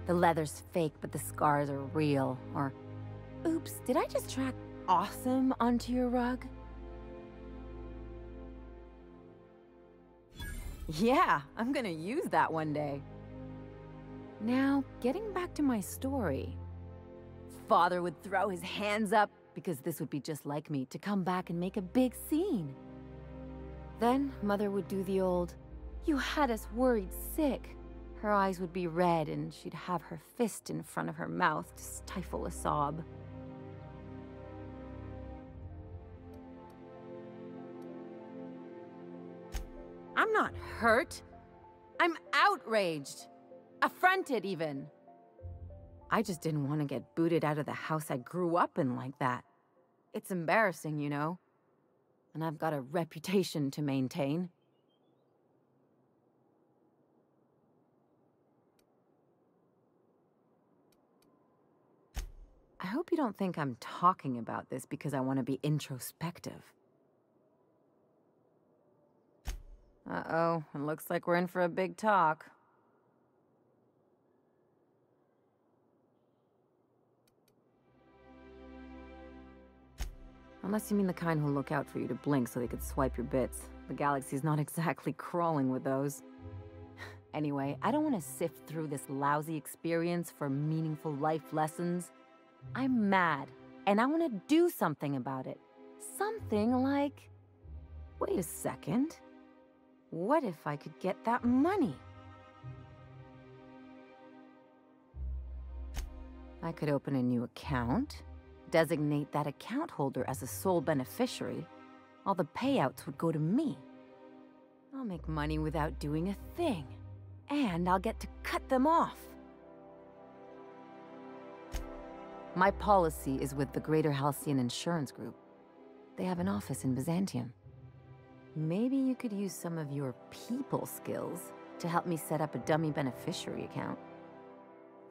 the leather's fake but the scars are real, or, oops, did I just track awesome onto your rug? Yeah, I'm gonna use that one day. Now, getting back to my story. Father would throw his hands up, because this would be just like me, to come back and make a big scene. Then, Mother would do the old, "You had us worried sick." Her eyes would be red, and she'd have her fist in front of her mouth to stifle a sob. I'm not hurt. I'm outraged. Affronted, even. I just didn't want to get booted out of the house I grew up in like that. It's embarrassing, you know. And I've got a reputation to maintain. I hope you don't think I'm talking about this because I want to be introspective. Uh-oh, it looks like we're in for a big talk. Unless you mean the kind who'll look out for you to blink so they could swipe your bits. The galaxy's not exactly crawling with those. Anyway, I don't want to sift through this lousy experience for meaningful life lessons. I'm mad, and I want to do something about it. Something like... Wait a second. What if I could get that money? I could open a new account, designate that account holder as a sole beneficiary. All the payouts would go to me. I'll make money without doing a thing, and I'll get to cut them off. My policy is with the Greater Halcyon Insurance Group. They have an office in Byzantium. Maybe you could use some of your people skills to help me set up a dummy beneficiary account.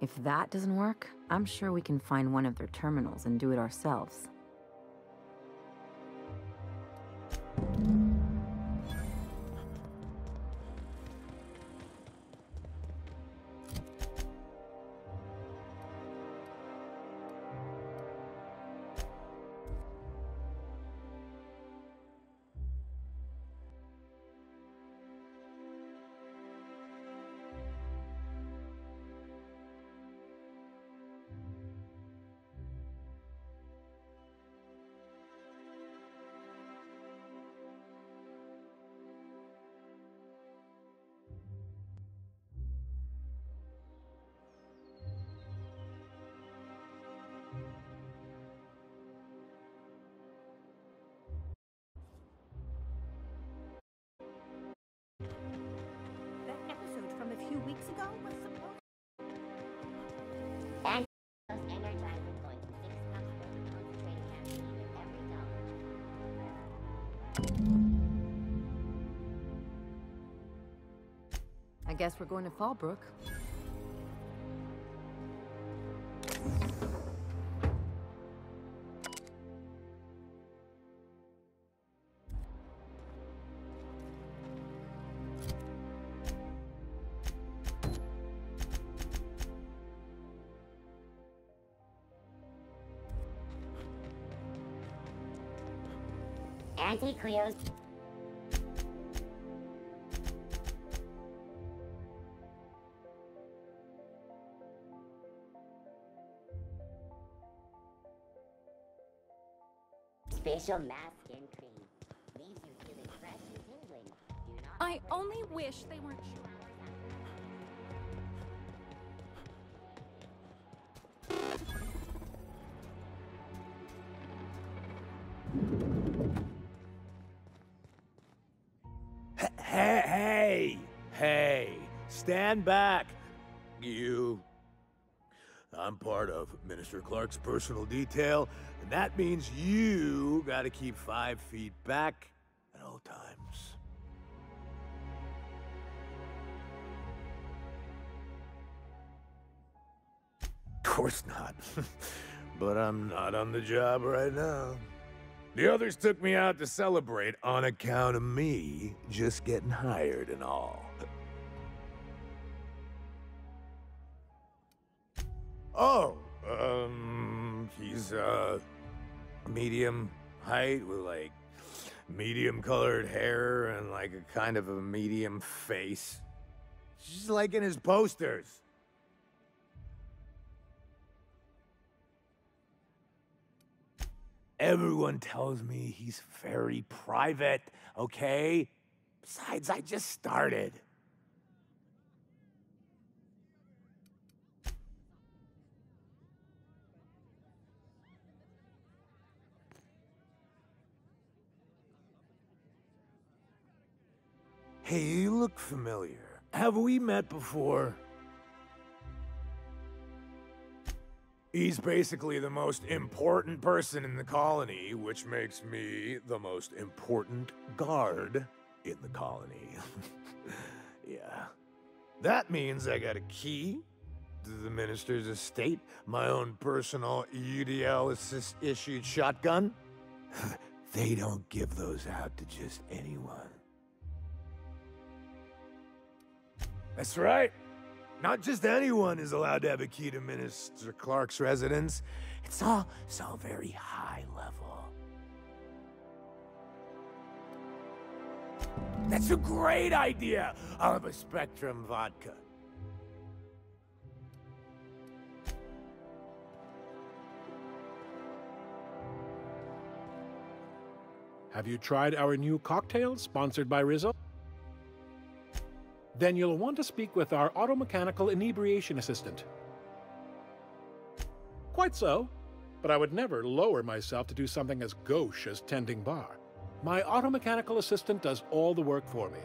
If that doesn't work, I'm sure we can find one of their terminals and do it ourselves. That episode from a few weeks ago was supposed and those energizing going 6 cups of concentrated caffeine in every dollar. I guess we're going to Fallbrook. Auntie Cleo's. Facial mask and cream leaves you feeling fresh and tingling. Do not. I only wish they weren't sure. Hey, stand back, you. I'm part of Minister Clark's personal detail, and that means you gotta keep 5 feet back at all times. Of course not. But I'm not on the job right now. The others took me out to celebrate on account of me just getting hired and all. Oh, he's, medium height with, like, medium-colored hair and, like, a kind of a medium face. Just like in his posters. Everyone tells me he's very private, okay? Besides, I just started. Hey, you look familiar. Have we met before? He's basically the most important person in the colony, which makes me the most important guard in the colony. Yeah. That means I got a key to the minister's estate, my own personal UDL-issued shotgun. They don't give those out to just anyone. That's right. Not just anyone is allowed to have a key to Minister Clark's residence. It's all so very high level. That's a great idea! I'll have a Spectrum vodka. Have you tried our new cocktail sponsored by Rizzo? Then you'll want to speak with our automechanical inebriation assistant. Quite so, but I would never lower myself to do something as gauche as tending bar. My automechanical assistant does all the work for me.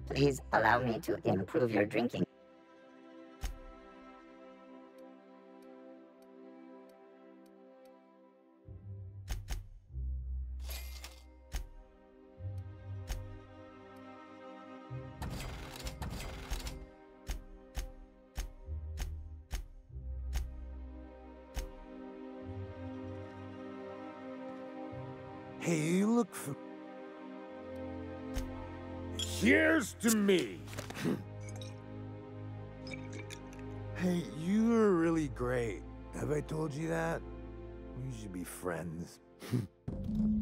Please allow me to improve your drinking. Hey, you look Here's to me. Hey, you're really great. Have I told you that? We should be friends.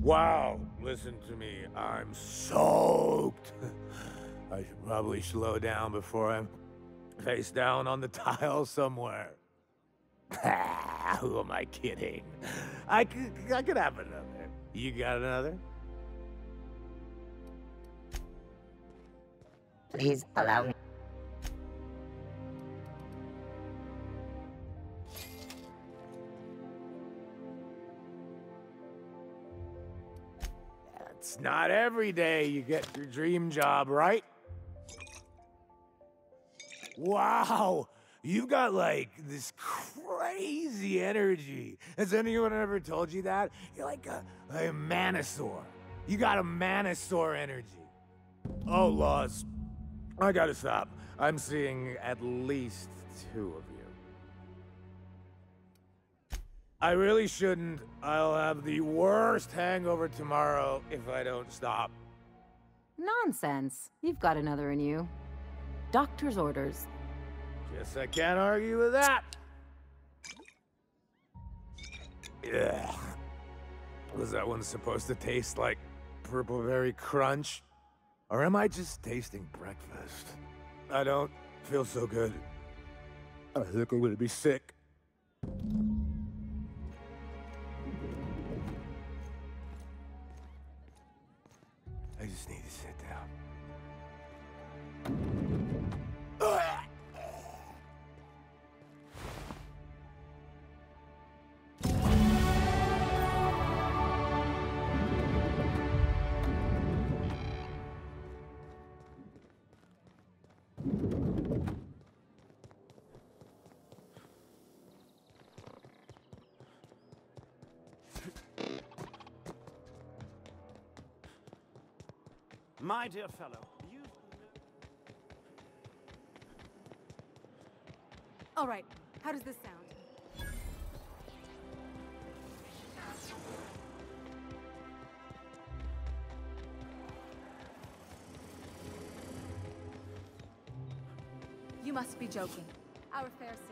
Wow, listen to me. I'm soaked. I should probably slow down before I'm face down on the tile somewhere. Who am I kidding? I could have another. You got another? Please allow me. It's not every day you get your dream job, right? Wow, you've got like this crazy energy. Has anyone ever told you that? You're like a Manosaur. You got a Manosaur energy. Oh, Laws. I gotta stop. I'm seeing at least 2 of you. I really shouldn't. I'll have the worst hangover tomorrow if I don't stop. Nonsense. You've got another in you. Doctor's orders. Guess I can't argue with that. Ugh. Was that one supposed to taste like Purple Berry Crunch? Or am I just tasting breakfast? I don't feel so good. I think I'm gonna be sick. I just need to sit down. My dear fellow, you... All right, how does this sound? You must be joking. Our fair city.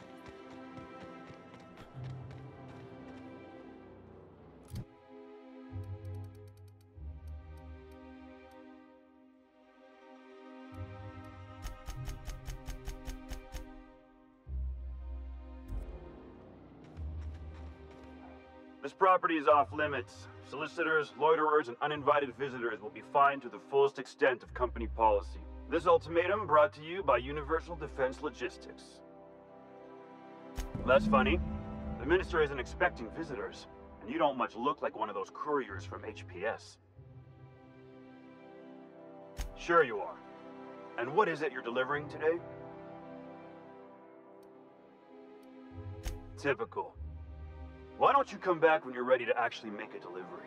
This property is off limits. Solicitors, loiterers, and uninvited visitors will be fined to the fullest extent of company policy. This ultimatum brought to you by Universal Defense Logistics. That's funny. The minister isn't expecting visitors, and you don't much look like one of those couriers from HPS. Sure you are. And what is it you're delivering today? Typical. Why don't you come back when you're ready to actually make a delivery?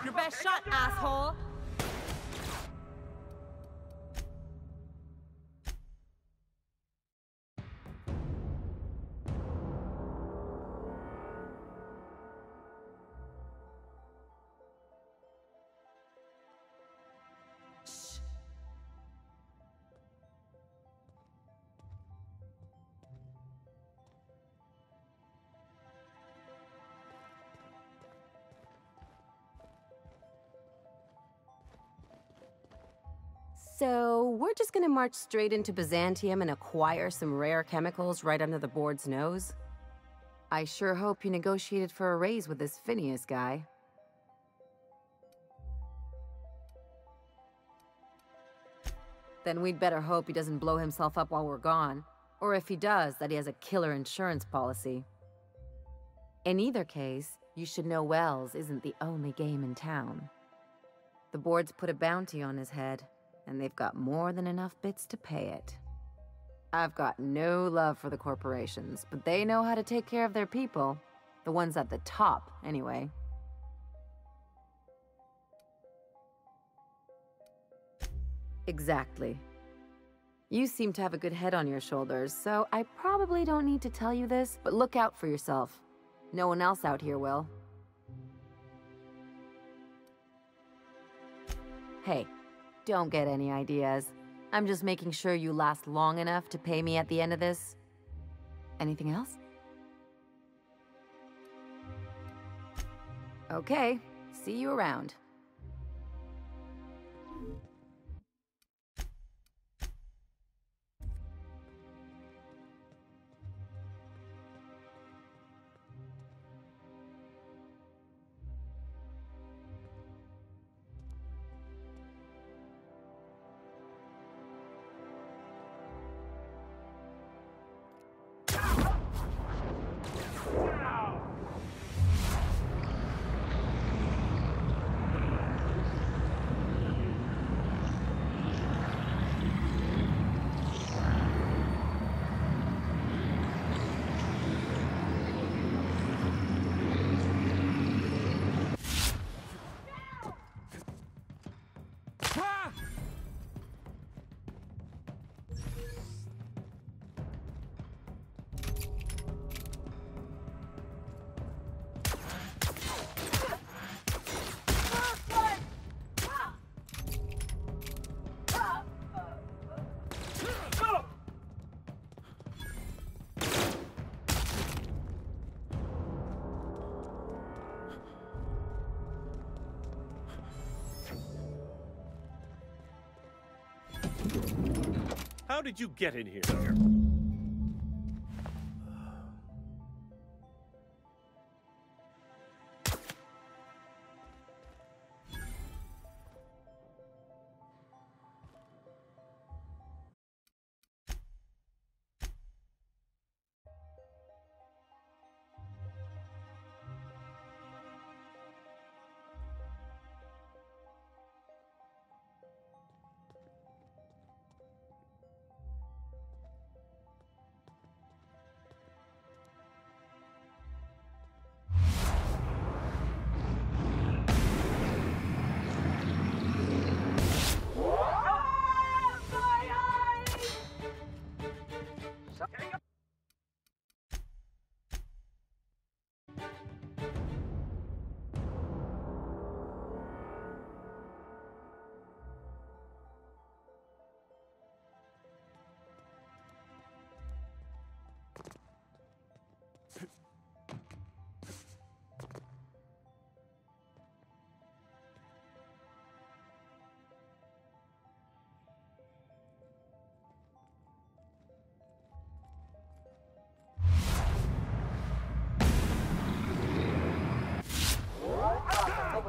Your best shot, asshole! So, we're just gonna march straight into Byzantium and acquire some rare chemicals right under the board's nose? I sure hope you negotiated for a raise with this Phineas guy. Then we'd better hope he doesn't blow himself up while we're gone. Or if he does, that he has a killer insurance policy. In either case, you should know Wells isn't the only game in town. The board's put a bounty on his head, and they've got more than enough bits to pay it. I've got no love for the corporations, but they know how to take care of their people. The ones at the top, anyway. Exactly. You seem to have a good head on your shoulders, so I probably don't need to tell you this, but look out for yourself. No one else out here will. Hey, don't get any ideas. I'm just making sure you last long enough to pay me at the end of this. Anything else? Okay, see you around. How did you get in here?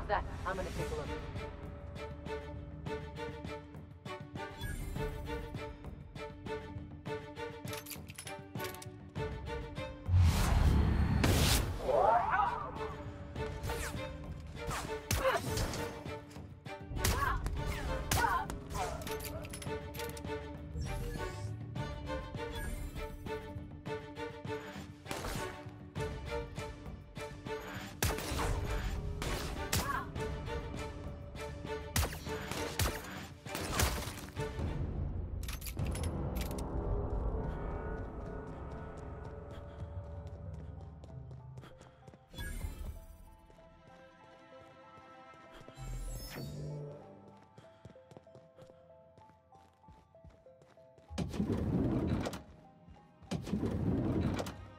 that? I'm gonna take a look.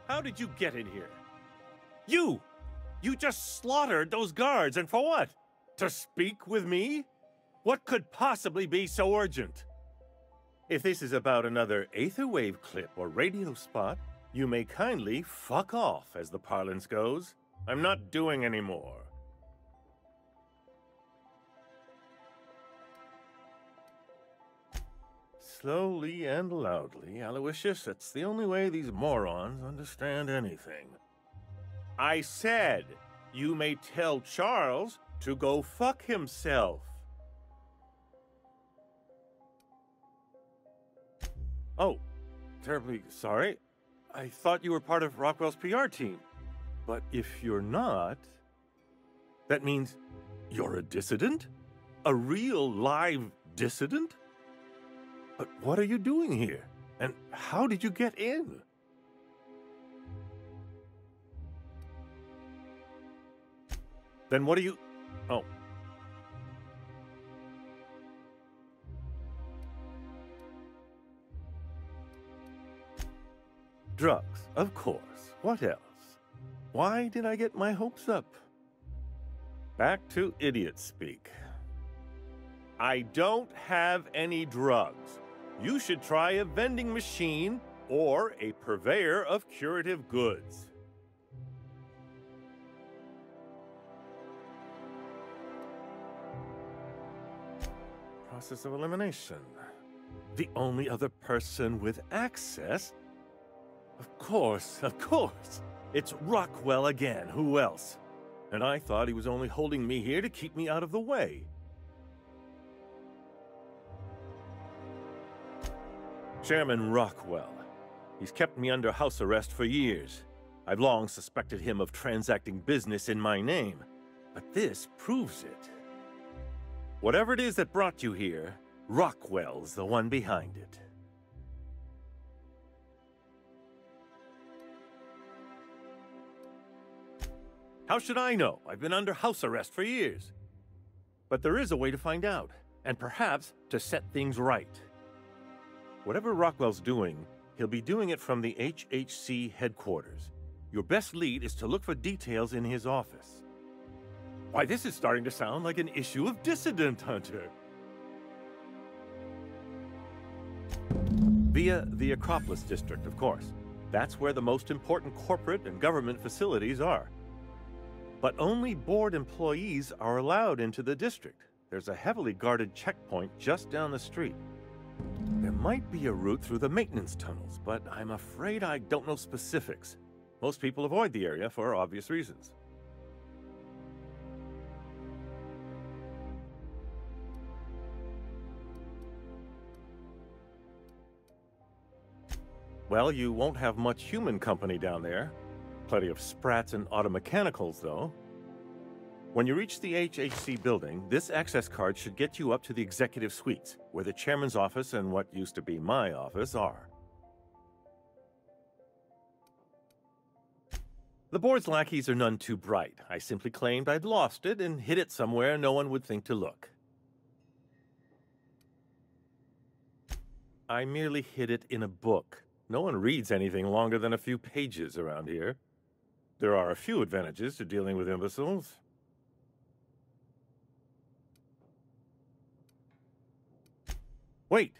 How did you get in here? You! You just slaughtered those guards, and for what? To speak with me? What could possibly be so urgent? If this is about another Aetherwave clip or radio spot, you may kindly fuck off, as the parlance goes. I'm not doing any more. Slowly and loudly, Aloysius. It's the only way these morons understand anything. I said, you may tell Charles to go fuck himself. Oh, terribly sorry. I thought you were part of Rockwell's PR team. But if you're not, that means you're a dissident? A real live dissident? But what are you doing here? And how did you get in? Then what are you... Oh. Drugs, of course. What else? Why did I get my hopes up? Back to idiot speak. I don't have any drugs. You should try a vending machine or a purveyor of curative goods. Process of elimination. The only other person with access? Of course. It's Rockwell again. Who else? And I thought he was only holding me here to keep me out of the way. Chairman Rockwell. He's kept me under house arrest for years. I've long suspected him of transacting business in my name, but this proves it. Whatever it is that brought you here, Rockwell's the one behind it. How should I know? I've been under house arrest for years. But there is a way to find out, and perhaps to set things right. Whatever Rockwell's doing, he'll be doing it from the HHC headquarters. Your best lead is to look for details in his office. Why, this is starting to sound like an issue of Dissident Hunter. Via the Acropolis District, of course. That's where the most important corporate and government facilities are. But only board employees are allowed into the district. There's a heavily guarded checkpoint just down the street. There might be a route through the maintenance tunnels, but I'm afraid I don't know specifics. Most people avoid the area for obvious reasons. Well, you won't have much human company down there. Plenty of sprats and automechanicals, though. When you reach the HHC building, this access card should get you up to the executive suites, where the chairman's office and what used to be my office are. The board's lackeys are none too bright. I simply claimed I'd lost it and hid it somewhere no one would think to look. I merely hid it in a book. No one reads anything longer than a few pages around here. There are a few advantages to dealing with imbeciles. Wait!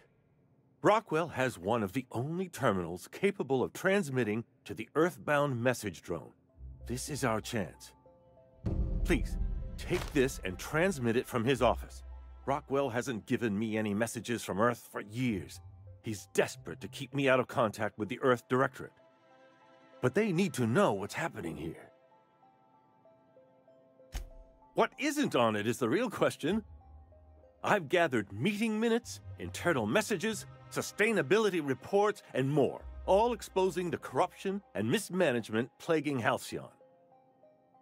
Rockwell has one of the only terminals capable of transmitting to the Earthbound message drone. This is our chance. Please, Take this and transmit it from his office. Rockwell hasn't given me any messages from Earth for years. He's desperate to keep me out of contact with the Earth Directorate. But they need to know what's happening here. What isn't on it is the real question. I've gathered meeting minutes, internal messages, sustainability reports, and more, all exposing the corruption and mismanagement plaguing Halcyon.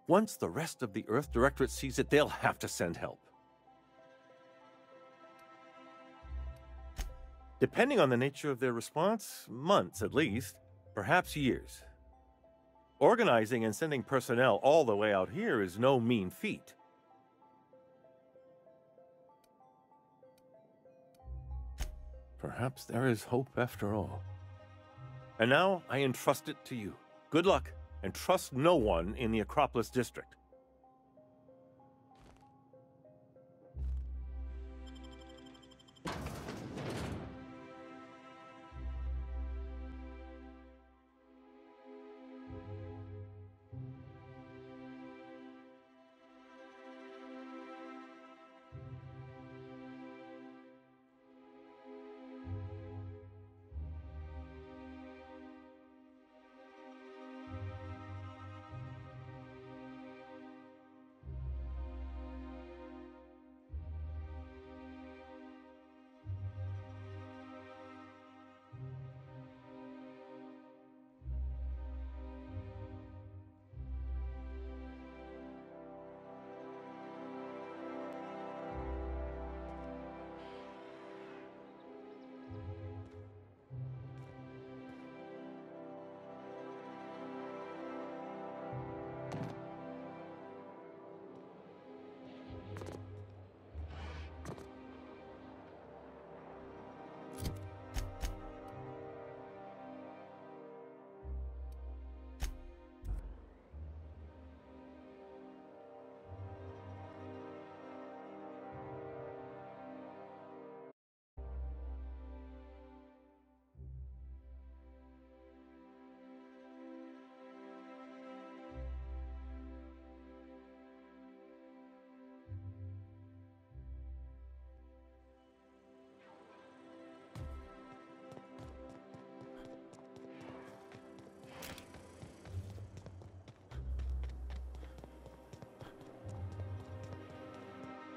Once the rest of the Earth Directorate sees it, they'll have to send help. Depending on the nature of their response, months at least, perhaps years. Organizing and sending personnel all the way out here is no mean feat. Perhaps there is hope after all. And now I entrust it to you. Good luck, and trust no one in the Acropolis District.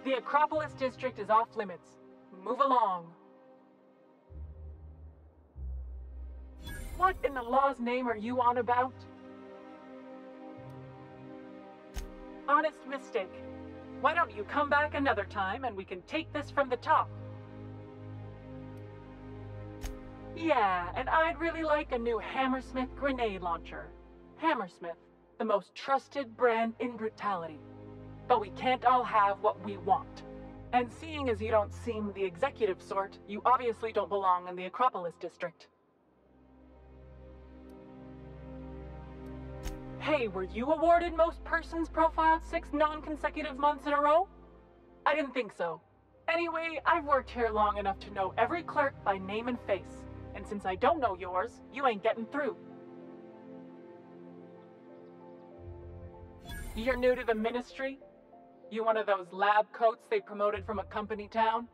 The Acropolis District is off limits. Move along. What in the law's name are you on about? Honest mistake. Why don't you come back another time and we can take this from the top? Yeah, and I'd really like a new Hammersmith grenade launcher. Hammersmith, the most trusted brand in brutality. But we can't all have what we want. And seeing as you don't seem the executive sort, you obviously don't belong in the Acropolis District. Hey, were you awarded most persons profiled 6 non-consecutive months in a row? I didn't think so. Anyway, I've worked here long enough to know every clerk by name and face. And since I don't know yours, you ain't getting through. You're new to the ministry? You one of those lab coats they promoted from a company town?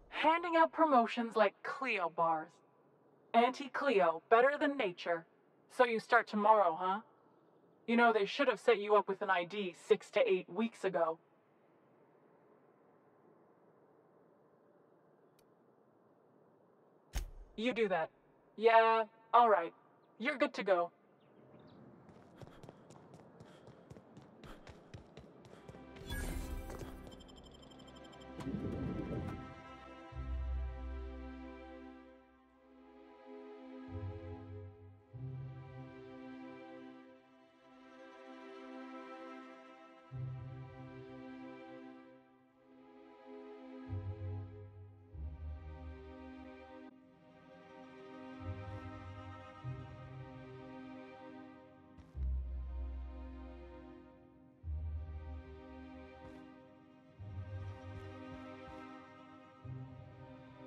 Handing out promotions like Cleo bars. Anti-Cleo, better than nature. So you start tomorrow, huh? You know, they should have set you up with an ID 6 to 8 weeks ago. You do that. Yeah, all right. You're good to go.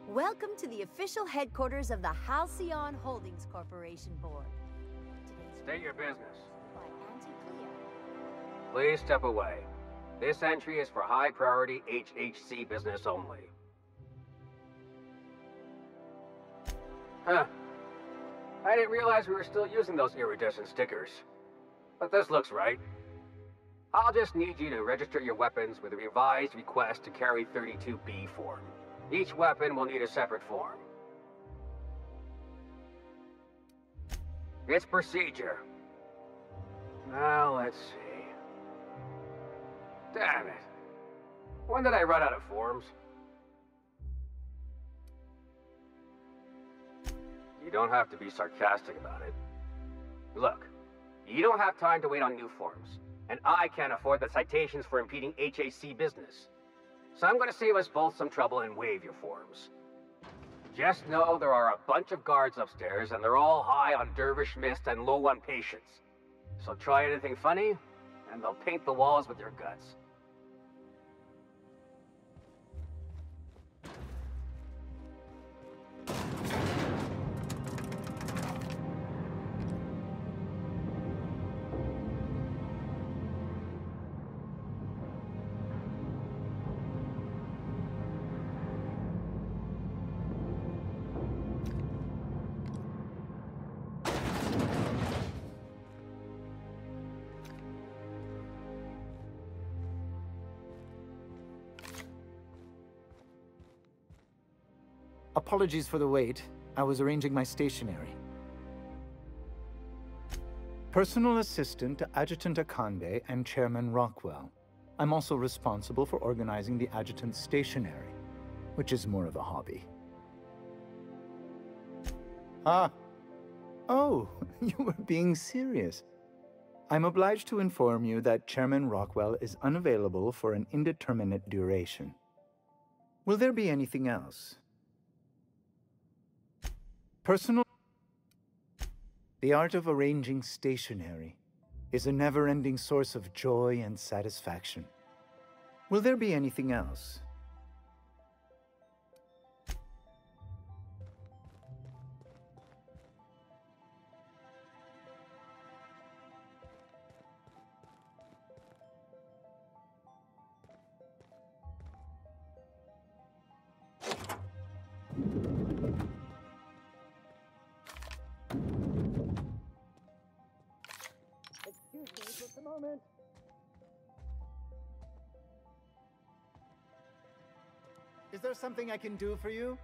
Welcome to the official headquarters of the Halcyon Holdings Corporation Board. Today State your business. Please step away. This entry is for high-priority HHC business only. Huh. I didn't realize we were still using those iridescent stickers. But this looks right. I'll just need you to register your weapons with a revised request to carry 32B form. Each weapon will need a separate form. It's procedure. Now, let's see. Damn it. When did I run out of forms? You don't have to be sarcastic about it. Look, you don't have time to wait on new forms, and I can't afford the citations for impeding HAC business. So I'm going to save us both some trouble and waive your forms. Just know there are a bunch of guards upstairs, and they're all high on dervish mist and low on patience. So try anything funny, and they'll paint the walls with your guts. Apologies for the wait. I was arranging my stationery. Personal assistant to Adjutant Akande and Chairman Rockwell. I'm also responsible for organizing the adjutant's stationery, which is more of a hobby. Ah. Oh, you were being serious. I'm obliged to inform you that Chairman Rockwell is unavailable for an indeterminate duration. Will there be anything else? Personal... The art of arranging stationery is a never-ending source of joy and satisfaction. Will there be anything else? Is there something I can do for you?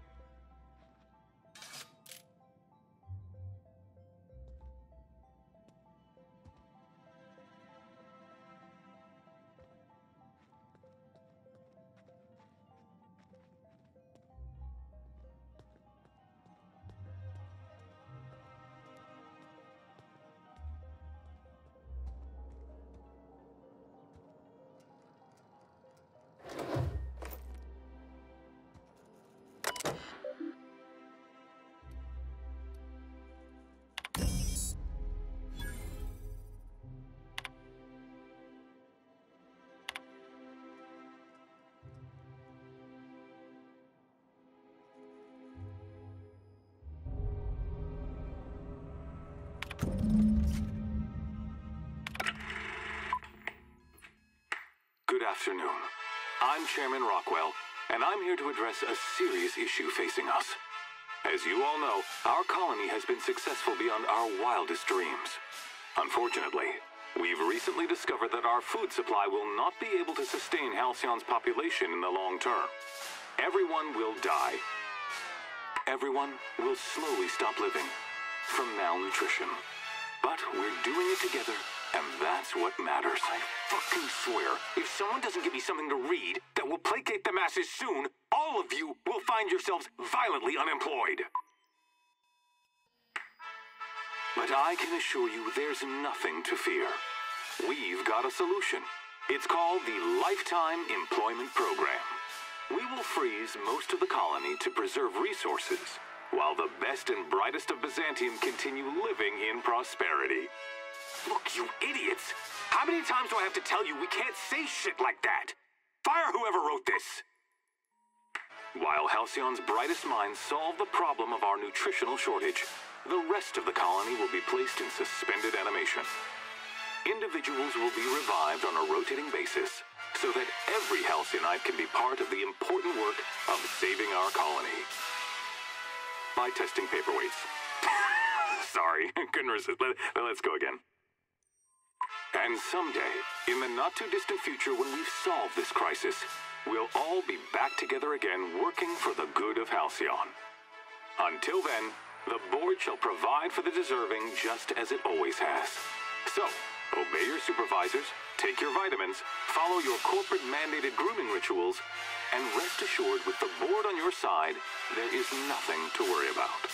Good afternoon. I'm Chairman Rockwell, and I'm here to address a serious issue facing us. As you all know, our colony has been successful beyond our wildest dreams. Unfortunately, we've recently discovered that our food supply will not be able to sustain Halcyon's population in the long term. Everyone will die. Everyone will slowly stop living from malnutrition. But we're doing it together, and that's what matters. I fucking swear, if someone doesn't give me something to read that will placate the masses soon, all of you will find yourselves violently unemployed. But I can assure you there's nothing to fear. We've got a solution. It's called the Lifetime Employment Program. We will freeze most of the colony to preserve resources, while the best and brightest of Byzantium continue living in prosperity. Look, you idiots! How many times do I have to tell you we can't say shit like that? Fire whoever wrote this! While Halcyon's brightest minds solve the problem of our nutritional shortage, the rest of the colony will be placed in suspended animation. Individuals will be revived on a rotating basis so that every Halcyonite can be part of the important work of saving our colony. By testing paperweights. Sorry, couldn't resist. Let's go again. And someday, in the not-too-distant future when we've solved this crisis, we'll all be back together again working for the good of Halcyon. Until then, the board shall provide for the deserving just as it always has. So, obey your supervisors, take your vitamins, follow your corporate-mandated grooming rituals, and rest assured with the board on your side, there is nothing to worry about.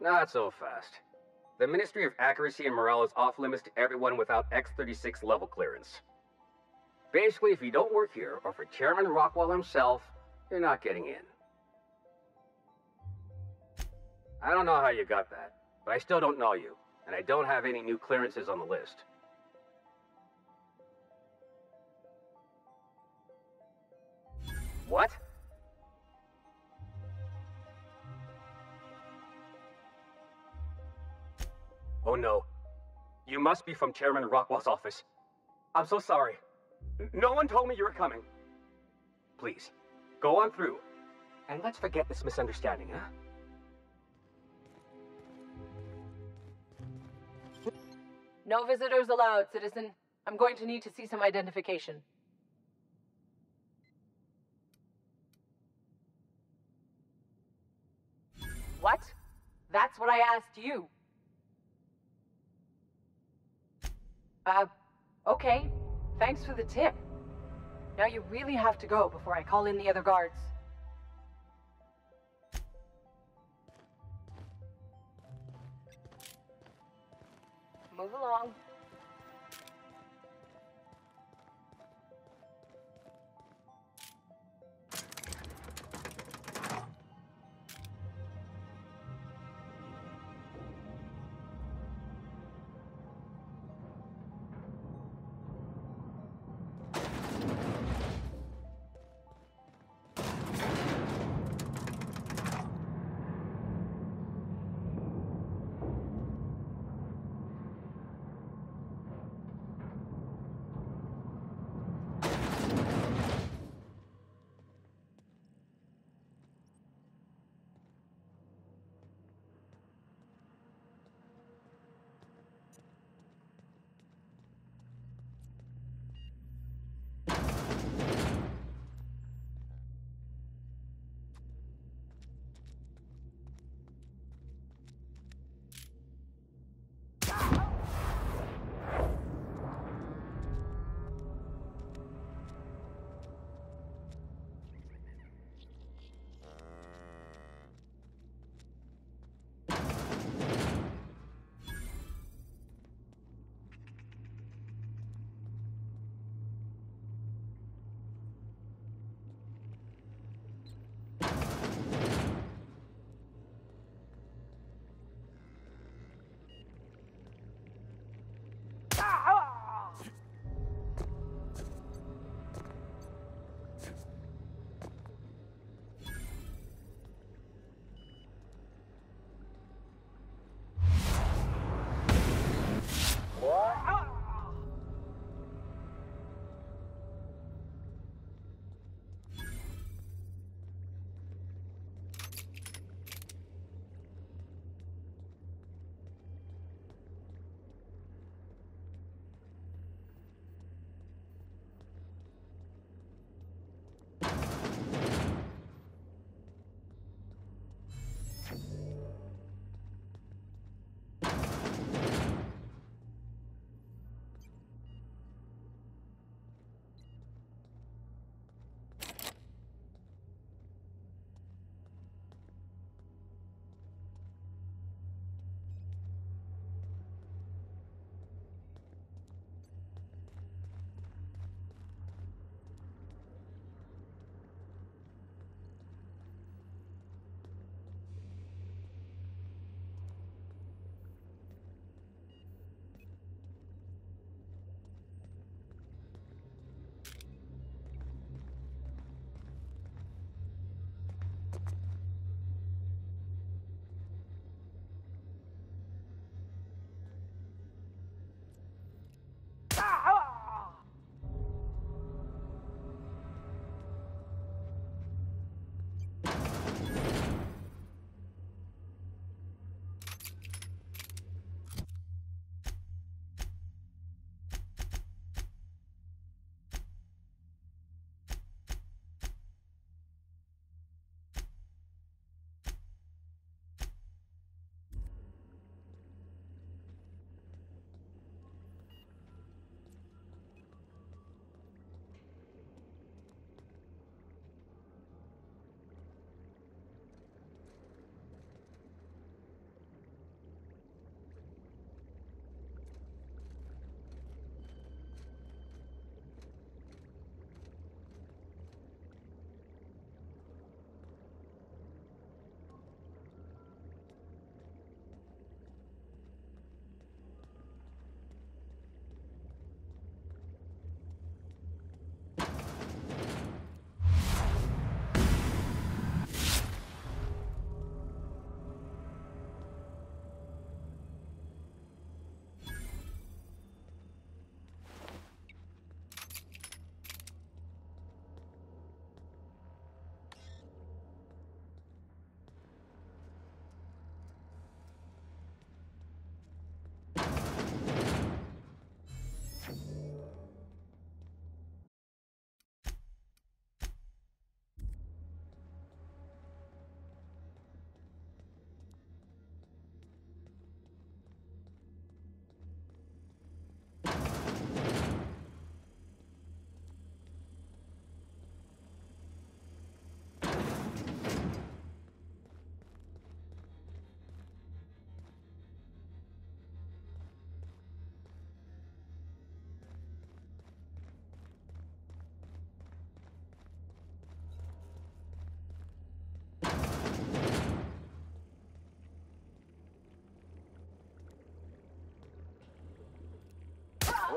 Not so fast. The Ministry of Accuracy and Morale is off limits to everyone without X-36 level clearance. Basically, if you don't work here, or for Chairman Rockwell himself, you're not getting in. I don't know how you got that, but I still don't know you, and I don't have any new clearances on the list. What? Oh no. You must be from Chairman Rockwell's office. I'm so sorry. No one told me you were coming. Please, go on through, and let's forget this misunderstanding, huh? No visitors allowed, citizen. I'm going to need to see some identification. What? That's what I asked you. Okay. Thanks for the tip. Now you really have to go before I call in the other guards. Move along.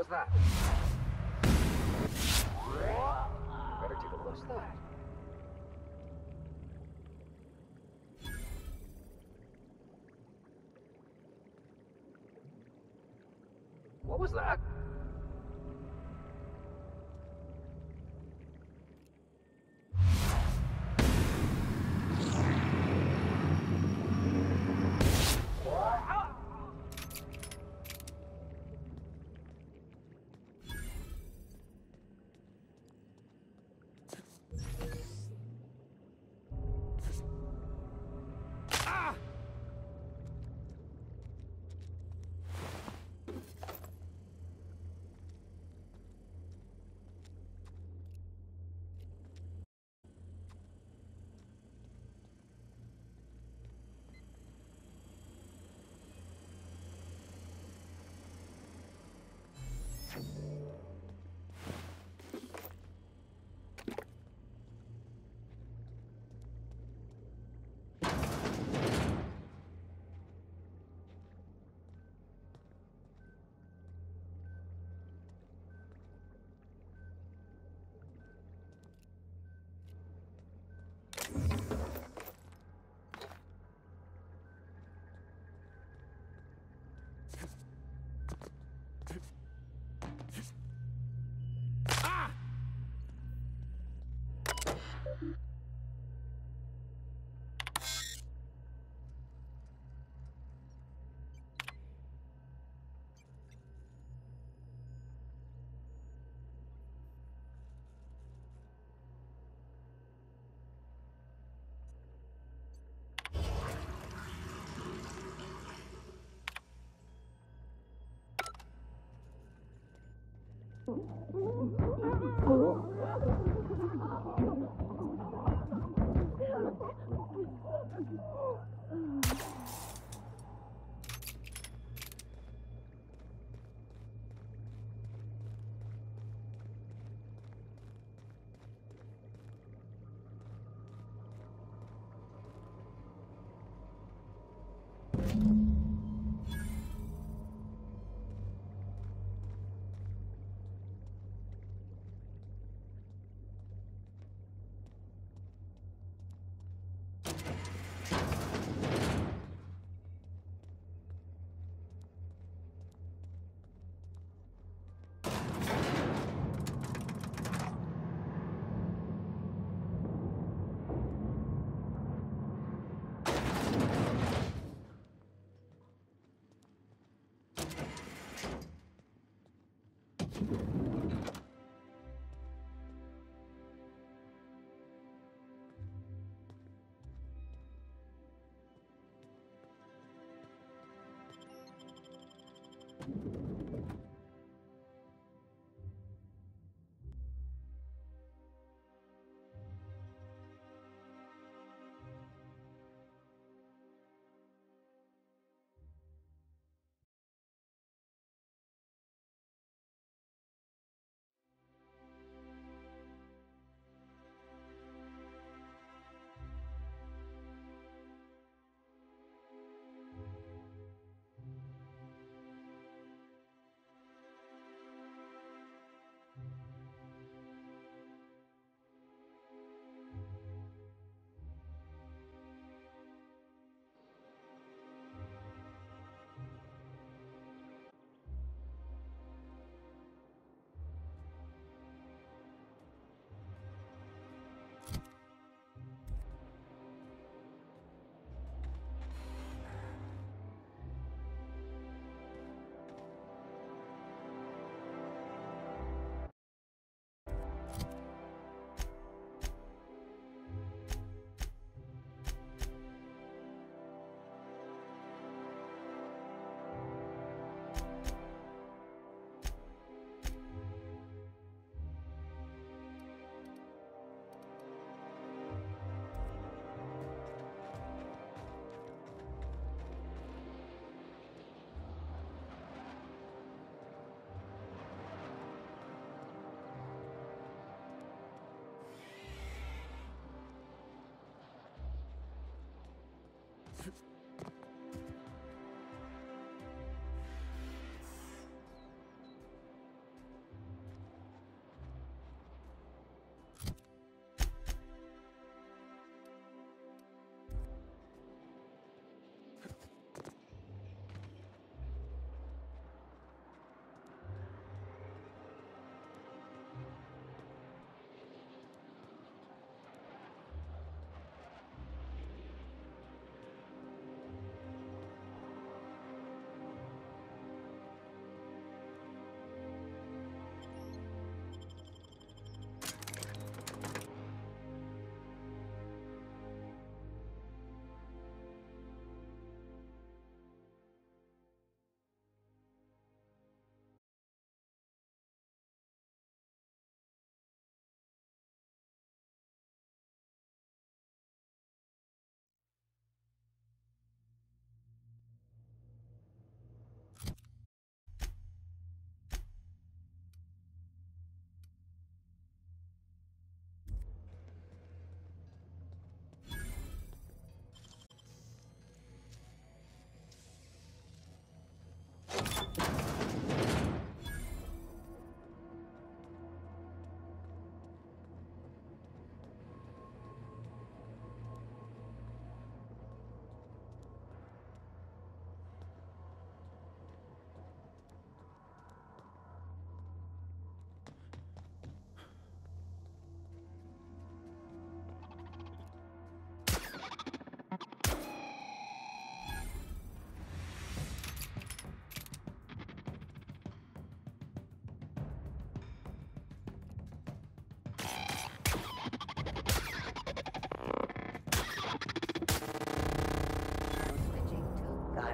was that? Better take a look. What's that? What was that?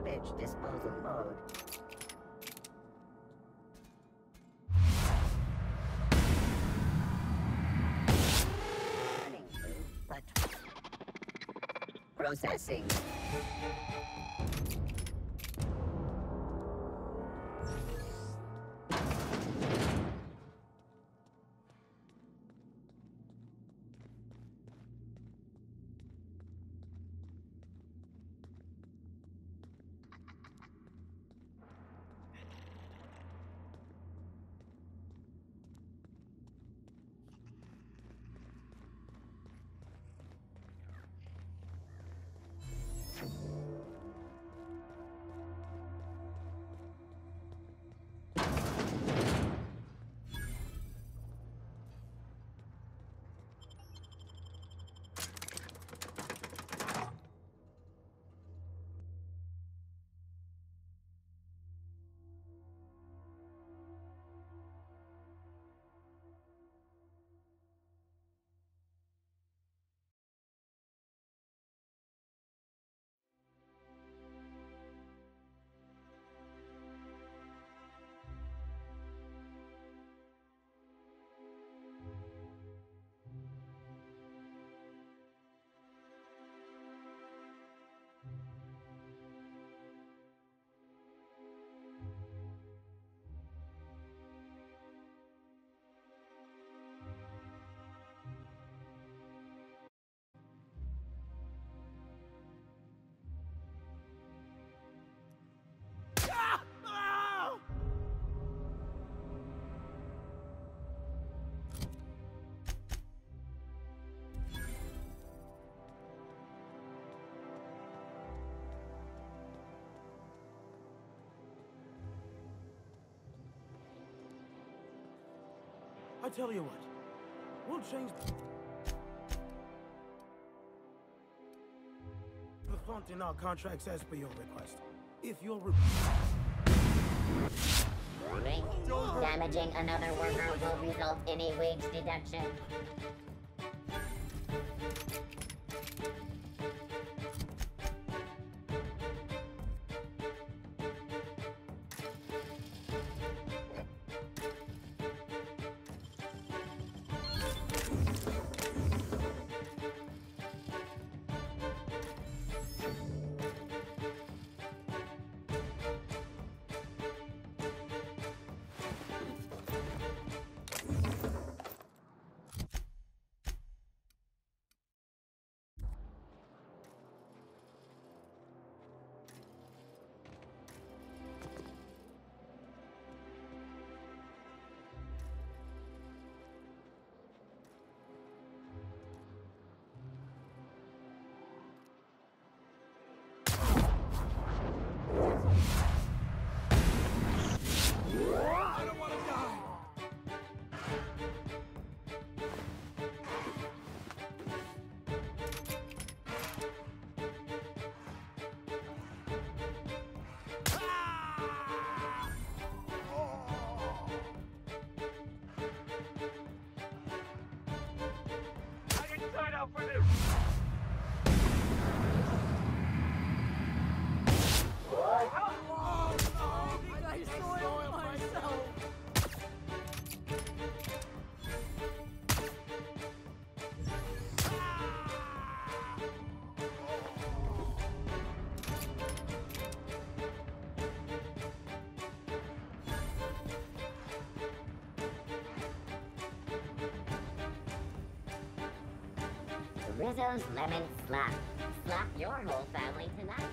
garbage disposal mode. Turning to, but processing. I tell you what, we'll change the font in our contracts as per your request. If you're damaging another worker will result in a wage deduction. Rizzo's Lemon Slap. Slap your whole family tonight.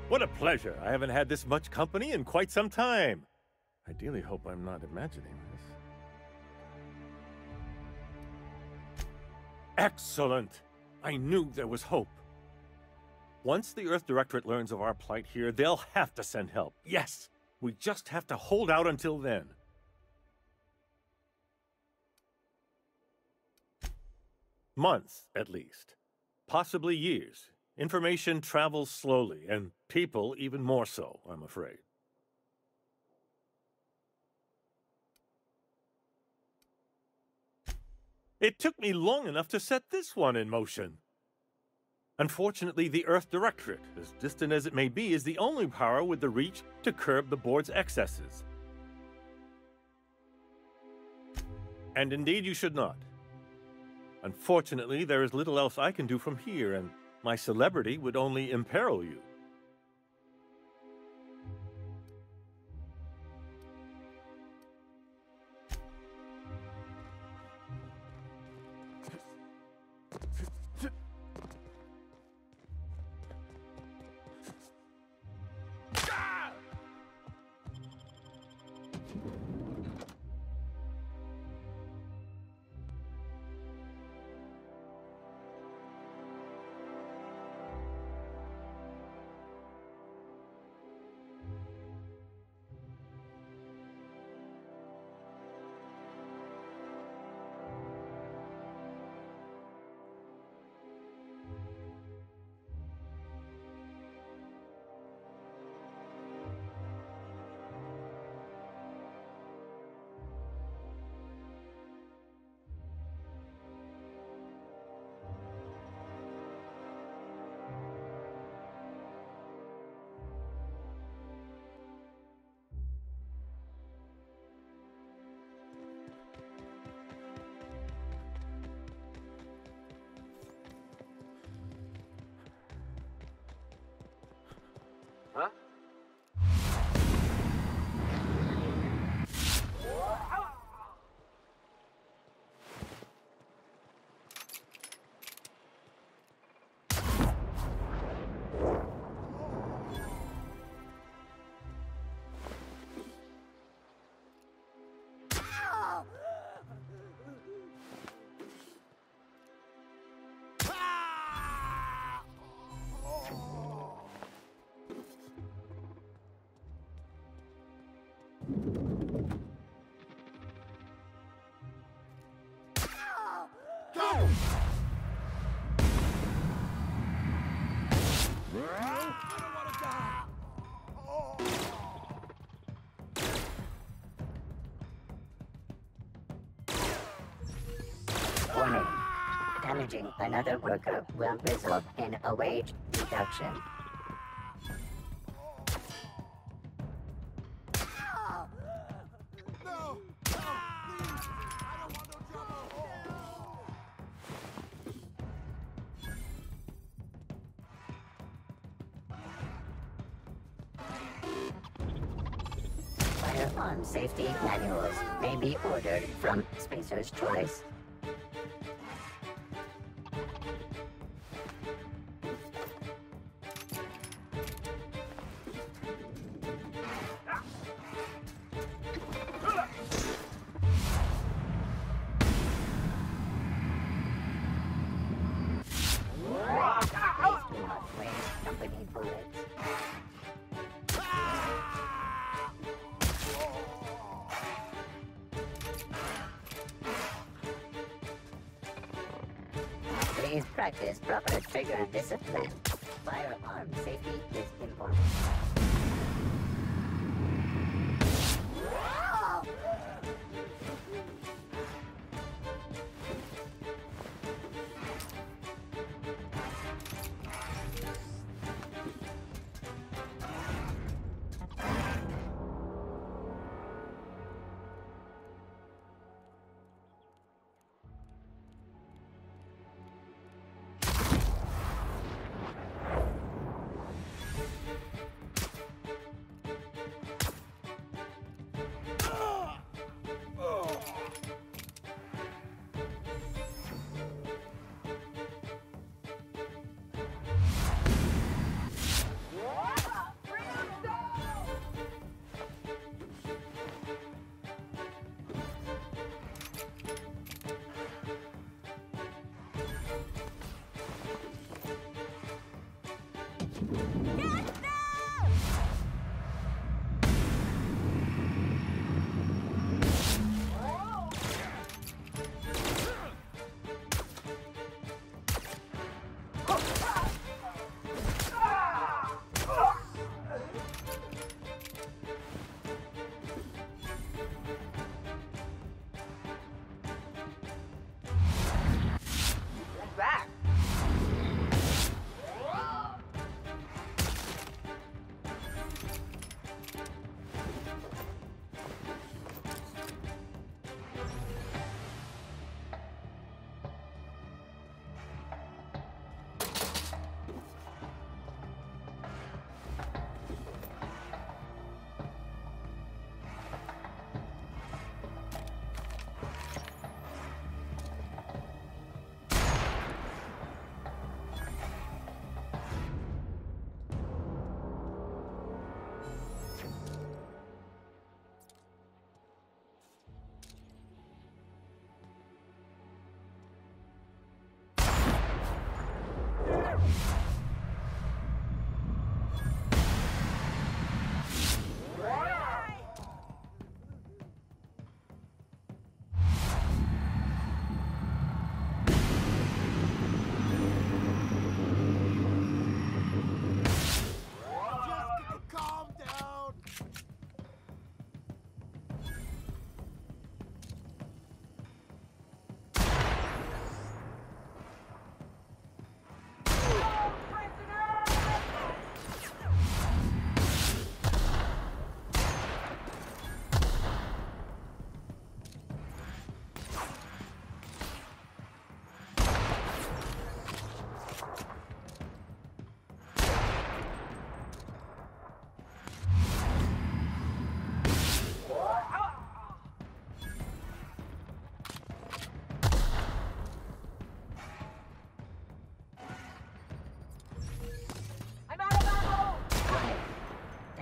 What a pleasure. I haven't had this much company in quite some time. I dearly hope I'm not imagining this. Excellent! I knew there was hope. Once the Earth Directorate learns of our plight here, they'll have to send help. Yes! We just have to hold out until then. Months, at least. Possibly years. Information travels slowly, and people even more so, I'm afraid. It took me long enough to set this one in motion. Unfortunately, the Earth Directorate, as distant as it may be, is the only power with the reach to curb the board's excesses. And indeed you should not. Unfortunately, there is little else I can do from here, and my celebrity would only imperil you. Huh? Warning. Damaging another worker will result in a wage reduction. Firearm safety manuals may be ordered from Spacer's Choice. Please practice proper trigger discipline. Firearm safety is important.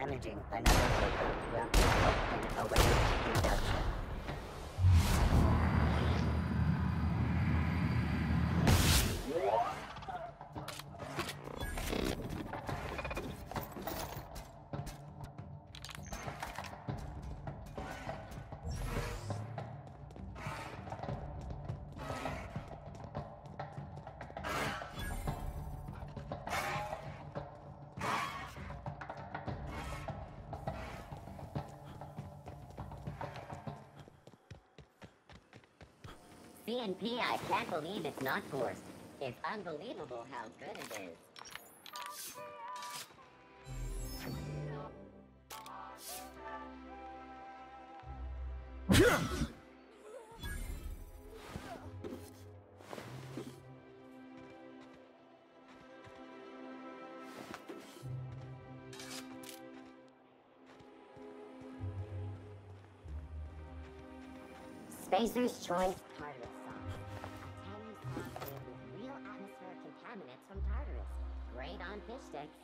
Damaging another worker will result in a wage reduction. CNP, I can't believe it's not forced. It's unbelievable how good it is. Spacer's Choice Tartarus sauce. A tangy sauce made with real atmospheric contaminants from Tartarus. Great on fish sticks.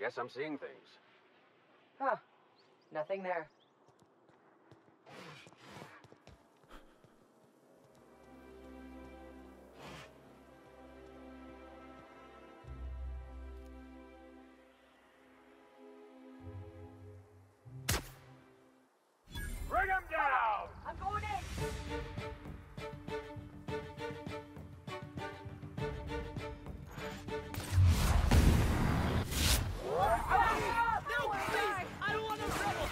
Guess I'm seeing things. Huh. Nothing there. Bring him down! I'm going in! No, please! I don't want no trouble!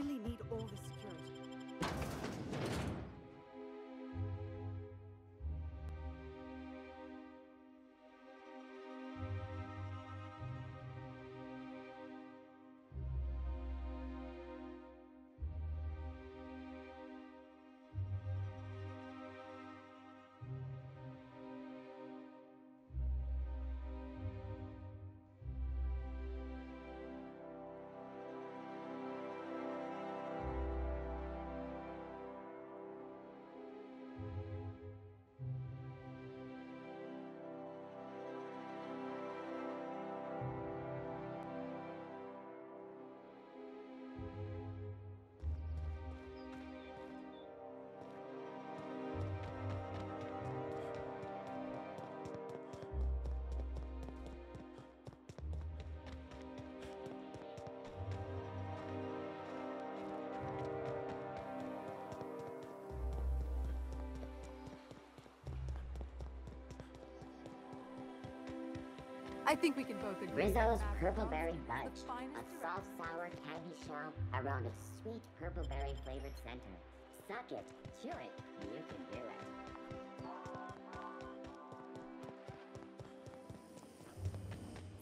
really need all the security. I think we can both agree. Rizzo's that Purple Magpie Berry is the Budge, finest a soft, sour candy shell around a sweet purple berry flavored center. Suck it, chew it, you can do it.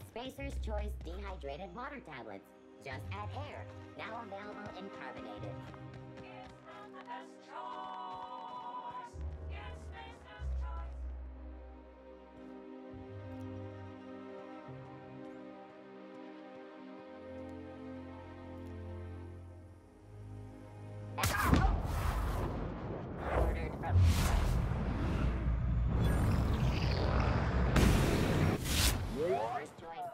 Spacer's Choice Dehydrated Water Tablets. Just add air. Now available in carbonated. Ordered from... First choice.